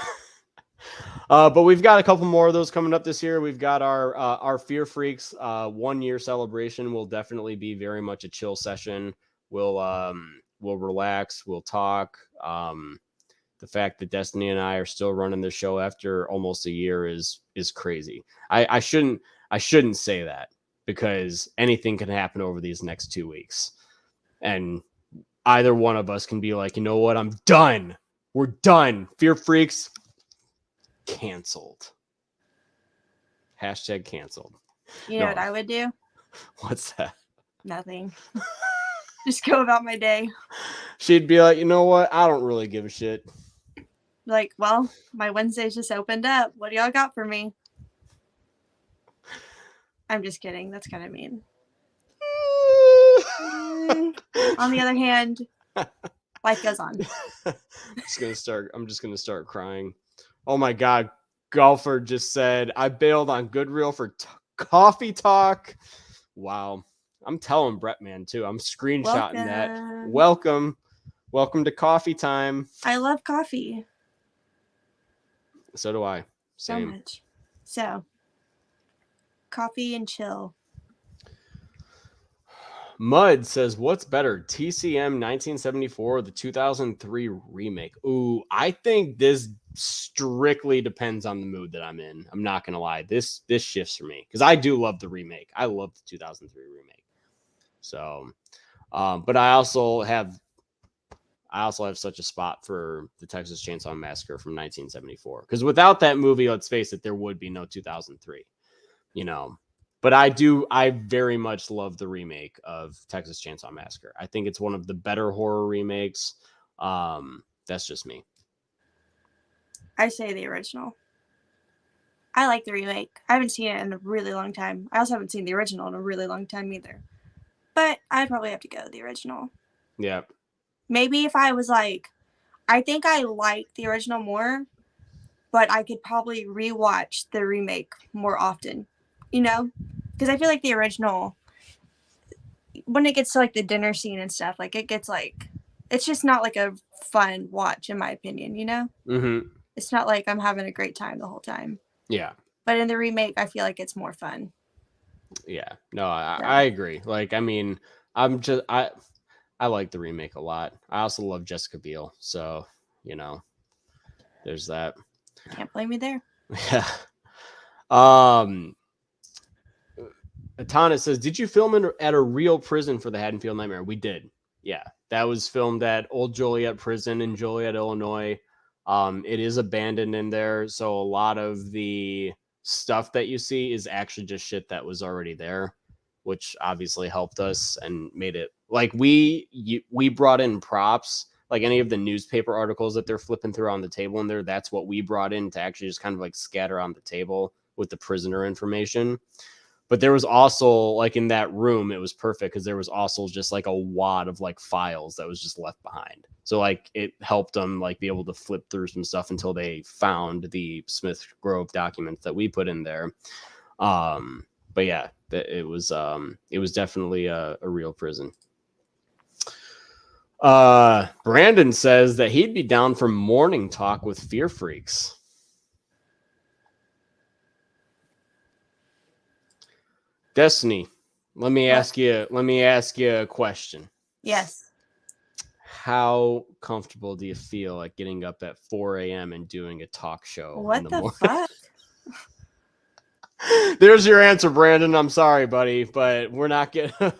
But we've got a couple more of those coming up this year. We've got our Fear Freaks 1 year celebration will definitely be very much a chill session. We'll relax, we'll talk. The fact that Destiny and I are still running the show after almost a year is crazy. I shouldn't say that because anything can happen over these next 2 weeks. And either one of us can be like, you know what? I'm done. We're done. Fear Freaks canceled. Hashtag canceled. You know what I would do? What's that? Nothing. Just go about my day. She'd be like, you know what? I don't really give a shit. Like, well, my Wednesday's just opened up. What do y'all got for me? I'm just kidding. That's kind of mean. On the other hand, life goes on. I'm just gonna start crying. Oh my god, Golfer just said I bailed on Good Reel for coffee talk. Wow. I'm telling Brett man too. I'm screenshotting that. Welcome to coffee time. I love coffee. So do I. Same. So much. So, coffee and chill. Mud says, what's better, TCM 1974 or the 2003 remake? Ooh, I think this strictly depends on the mood that I'm in. I'm not going to lie. This shifts for me because I do love the remake. I love the 2003 remake. So, but I also have such a spot for the Texas Chainsaw Massacre from 1974 because without that movie, let's face it, there would be no 2003, you know. But I very much love the remake of Texas Chainsaw Massacre. I think it's one of the better horror remakes. That's just me. I say the original. I like the remake. I haven't seen it in a really long time. I also haven't seen the original in a really long time either. But I'd probably have to go with the original. Yeah. Maybe if I was like, I think I like the original more, but I could probably rewatch the remake more often. You know? Because I feel like the original, when it gets to like the dinner scene and stuff, like it gets like, it's just not like a fun watch in my opinion, you know? Mm-hmm. It's not like I'm having a great time the whole time. Yeah. But in the remake, I feel like it's more fun. Yeah. No, I agree. Like, I mean, I like the remake a lot. I also love Jessica Biel. So, you know, there's that. Can't blame me there. Yeah. Atana says, did you film at a real prison for the Haddonfield Nightmare? We did. Yeah. That was filmed at Old Joliet Prison in Joliet, Illinois. It is abandoned in there. So a lot of the stuff that you see is actually just shit that was already there, which obviously helped us and made it like we brought in props, like any of the newspaper articles that they're flipping through on the table in there. That's what we brought in to actually just kind of like scatter on the table with the prisoner information. But there was also like in that room, it was perfect because there was also just like a wad of like files that was just left behind. So like it helped them like be able to flip through some stuff until they found the Smith Grove documents that we put in there. But yeah, it was definitely a real prison. Brandon says that he'd be down for morning talk with Fear Freaks. Destiny, let me ask you a question. Yes. How comfortable do you feel like getting up at 4 a.m. and doing a talk show? What the fuck? There's your answer, Brandon. I'm sorry, buddy, but we're not getting.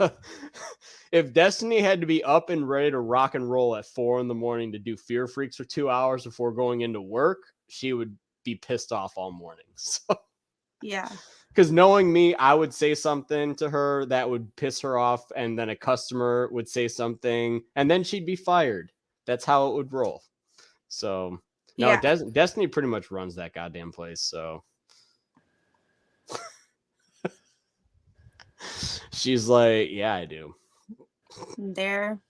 if Destiny had to be up and ready to rock and roll at 4 a.m. to do Fear Freaks for 2 hours before going into work, she would be pissed off all morning. So, Yeah. because knowing me, I would say something to her that would piss her off, and then a customer would say something, and then she'd be fired. That's how it would roll. So, no, Yeah. Destiny pretty much runs that goddamn place. So, she's like, yeah, I do. There.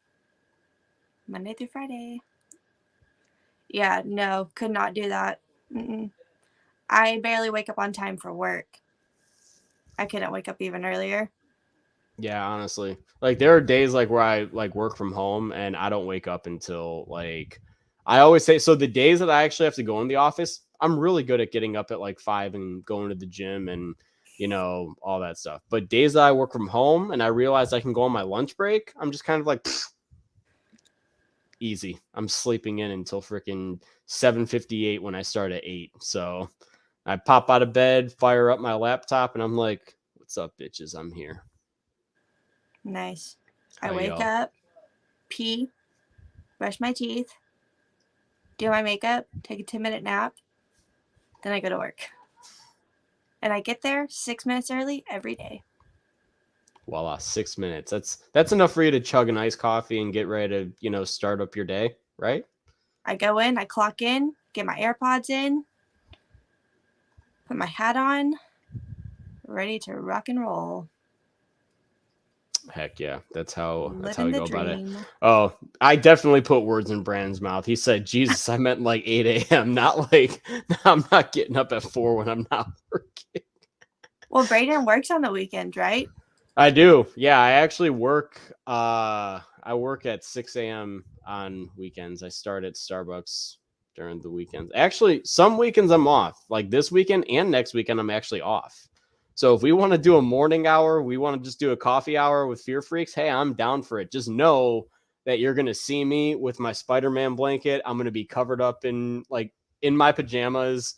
Monday through Friday. Yeah, no, could not do that. Mm-mm. I barely wake up on time for work. I couldn't wake up even earlier. Yeah, honestly. Like there are days like where I like work from home and I don't wake up until like I always say so the days that I actually have to go in the office, I'm really good at getting up at like 5 and going to the gym and all that stuff. But days that I work from home and I realize I can go on my lunch break, I'm just kind of like easy. I'm sleeping in until freaking 7:58 when I start at 8. So I pop out of bed, fire up my laptop, and I'm like, "What's up, bitches? I'm here." Nice. How I wake y'all? up, pee, brush my teeth, do my makeup, take a 10-minute nap, then I go to work. And I get there 6 minutes early every day. Voila, 6 minutes. That's enough for you to chug an iced coffee and get ready to, start up your day, right? I go in, I clock in, get my AirPods in, put my hat on, ready to rock and roll. Heck yeah. That's how Living we the go about it. dream. Oh, I definitely put words in Brandon's mouth. He said, Jesus, I meant like 8 a.m. Not like I'm not getting up at 4 when I'm not working. Well, Braden works on the weekend, right? I do. Yeah, I actually work I work at 6 a.m. on weekends. I start at Starbucks during the weekends. Actually, some weekends I'm off. Like this weekend and next weekend I'm actually off. So if we want to do a morning hour, we want to just do a coffee hour with Fear Freaks, hey, I'm down for it. Just know that you're going to see me with my Spider-Man blanket. I'm going to be covered up in my pajamas,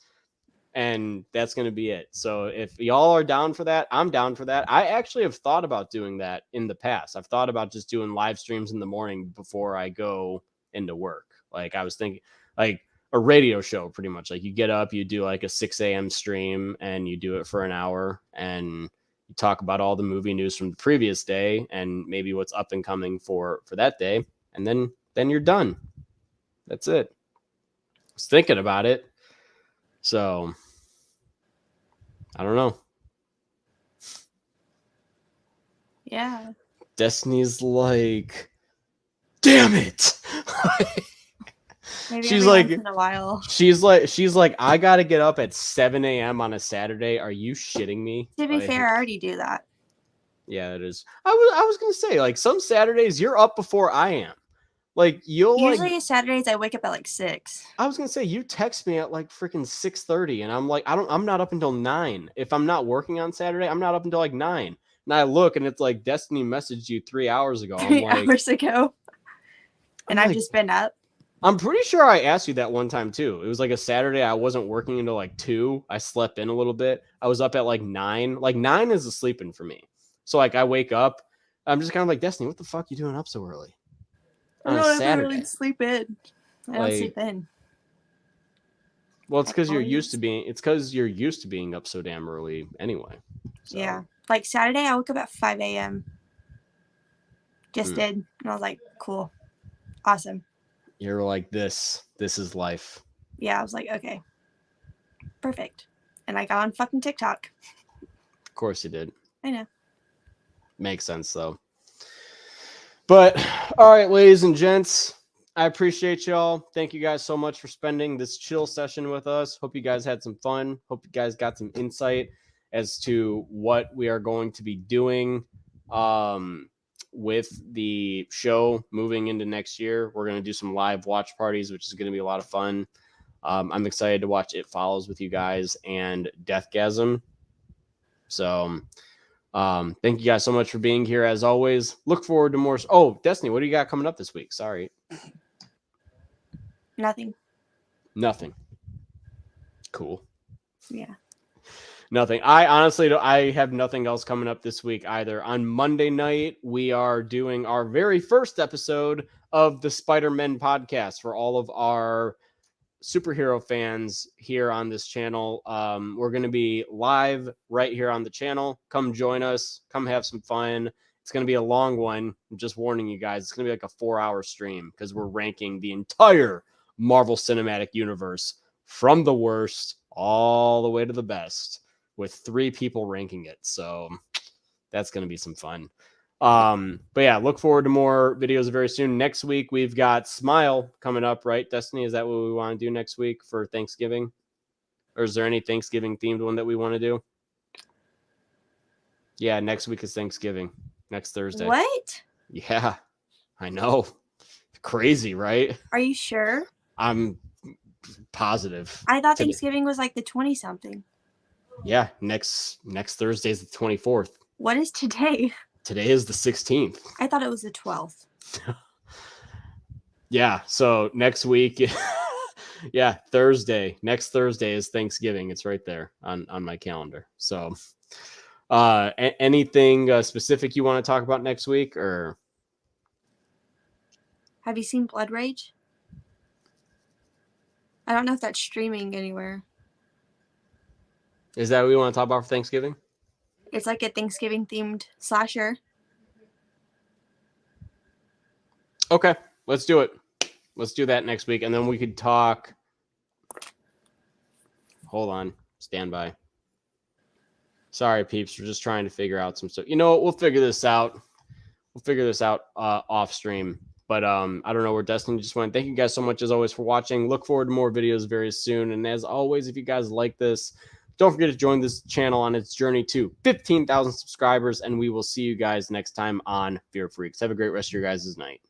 and that's going to be it. So if y'all are down for that, I'm down for that. I actually have thought about doing that in the past. I've thought about just doing live streams in the morning before I go into work. Like I was thinking like a radio show pretty much. Like you get up, you do like a 6 a.m. stream and you do it for an hour and you talk about all the movie news from the previous day and maybe what's up and coming for that day. And then you're done. That's it. I was thinking about it. So I don't know. Yeah. Destiny's like, damn it. Maybe she's every like, once in a while. she's like, I gotta get up at 7 a.m. on a Saturday. Are you shitting me? To be Like, fair, I already do that. yeah, it is. I was gonna say, like, some Saturdays you're up before I am. Like you'll Usually Saturdays I wake up at like 6. I was gonna say you text me at like freaking 6:30, and I'm like, I'm not up until 9. If I'm not working on Saturday, I'm not up until like 9. And I look, and it's like Destiny messaged you 3 hours ago. I'm 3 like, hours ago. And I've just been up. I'm pretty sure I asked you that one time too. It was like a Saturday. I wasn't working until like 2. I slept in a little bit. I was up at like 9. Like 9 is a sleeping for me. So like I wake up. I'm just kind of like, Destiny, what the fuck you doing up so early I on a don't ever Saturday? really sleep in. I don't sleep in. Well, it's because you're always- used to being up so damn early anyway. So. Yeah. Like Saturday, I woke up at 5 a.m. Just did. And I was like, cool. Awesome. You're like, this is life. Yeah, I was like, okay. Perfect. And I got on fucking TikTok. Of course you did. I know. Makes sense though. But all right, ladies and gents, I appreciate y'all. Thank you guys so much for spending this chill session with us. Hope you guys had some fun. Hope you guys got some insight as to what we are going to be doing with the show moving into next year. We're going to do some live watch parties, which is going to be a lot of fun. I'm excited to watch It Follows with you guys and Deathgasm. So thank you guys so much for being here as always. Look forward to more. Oh, Destiny, what do you got coming up this week? Sorry. Nothing. Nothing. Cool. Yeah. Nothing. I honestly don't, I have nothing else coming up this week either. On Monday night, we are doing our very first episode of the Spider-Man podcast for all of our superhero fans here on this channel. We're going to be live right here on the channel. Come join us. Come have some fun. It's going to be a long one. I'm just warning you guys. It's going to be like a 4-hour stream because we're ranking the entire Marvel Cinematic Universe from the worst all the way to the best, with 3 people ranking it. So that's going to be some fun. But yeah, look forward to more videos very soon. Next week, we've got Smile coming up, right? Destiny, is that what we want to do next week for Thanksgiving? Or is there any Thanksgiving themed one that we want to do? Yeah, next week is Thanksgiving. Next Thursday. What? Yeah, I know. Crazy, right? Are you sure? I'm positive. I thought Thanksgiving was like the 20-something. Yeah, next Thursday is the 24th. What is today? Today is the 16th. I thought it was the 12th. Yeah, so next week, yeah, Thursday. Next Thursday is Thanksgiving. It's right there on my calendar. So anything specific you want to talk about next week, or? Have you seen Blood Rage? I don't know if that's streaming anywhere. Is that what we want to talk about for Thanksgiving? It's like a Thanksgiving themed slasher. Okay, let's do it. Let's do that next week. And then we could talk. Hold on. Stand by. Sorry, peeps. We're just trying to figure out some stuff. You know what? We'll figure this out. We'll figure this out off stream. But I don't know where Destiny just went. Thank you guys so much, as always, for watching. Look forward to more videos very soon. And as always, if you guys like this, don't forget to join this channel on its journey to 15,000 subscribers. And we will see you guys next time on Fear Freaks. Have a great rest of your guys' night.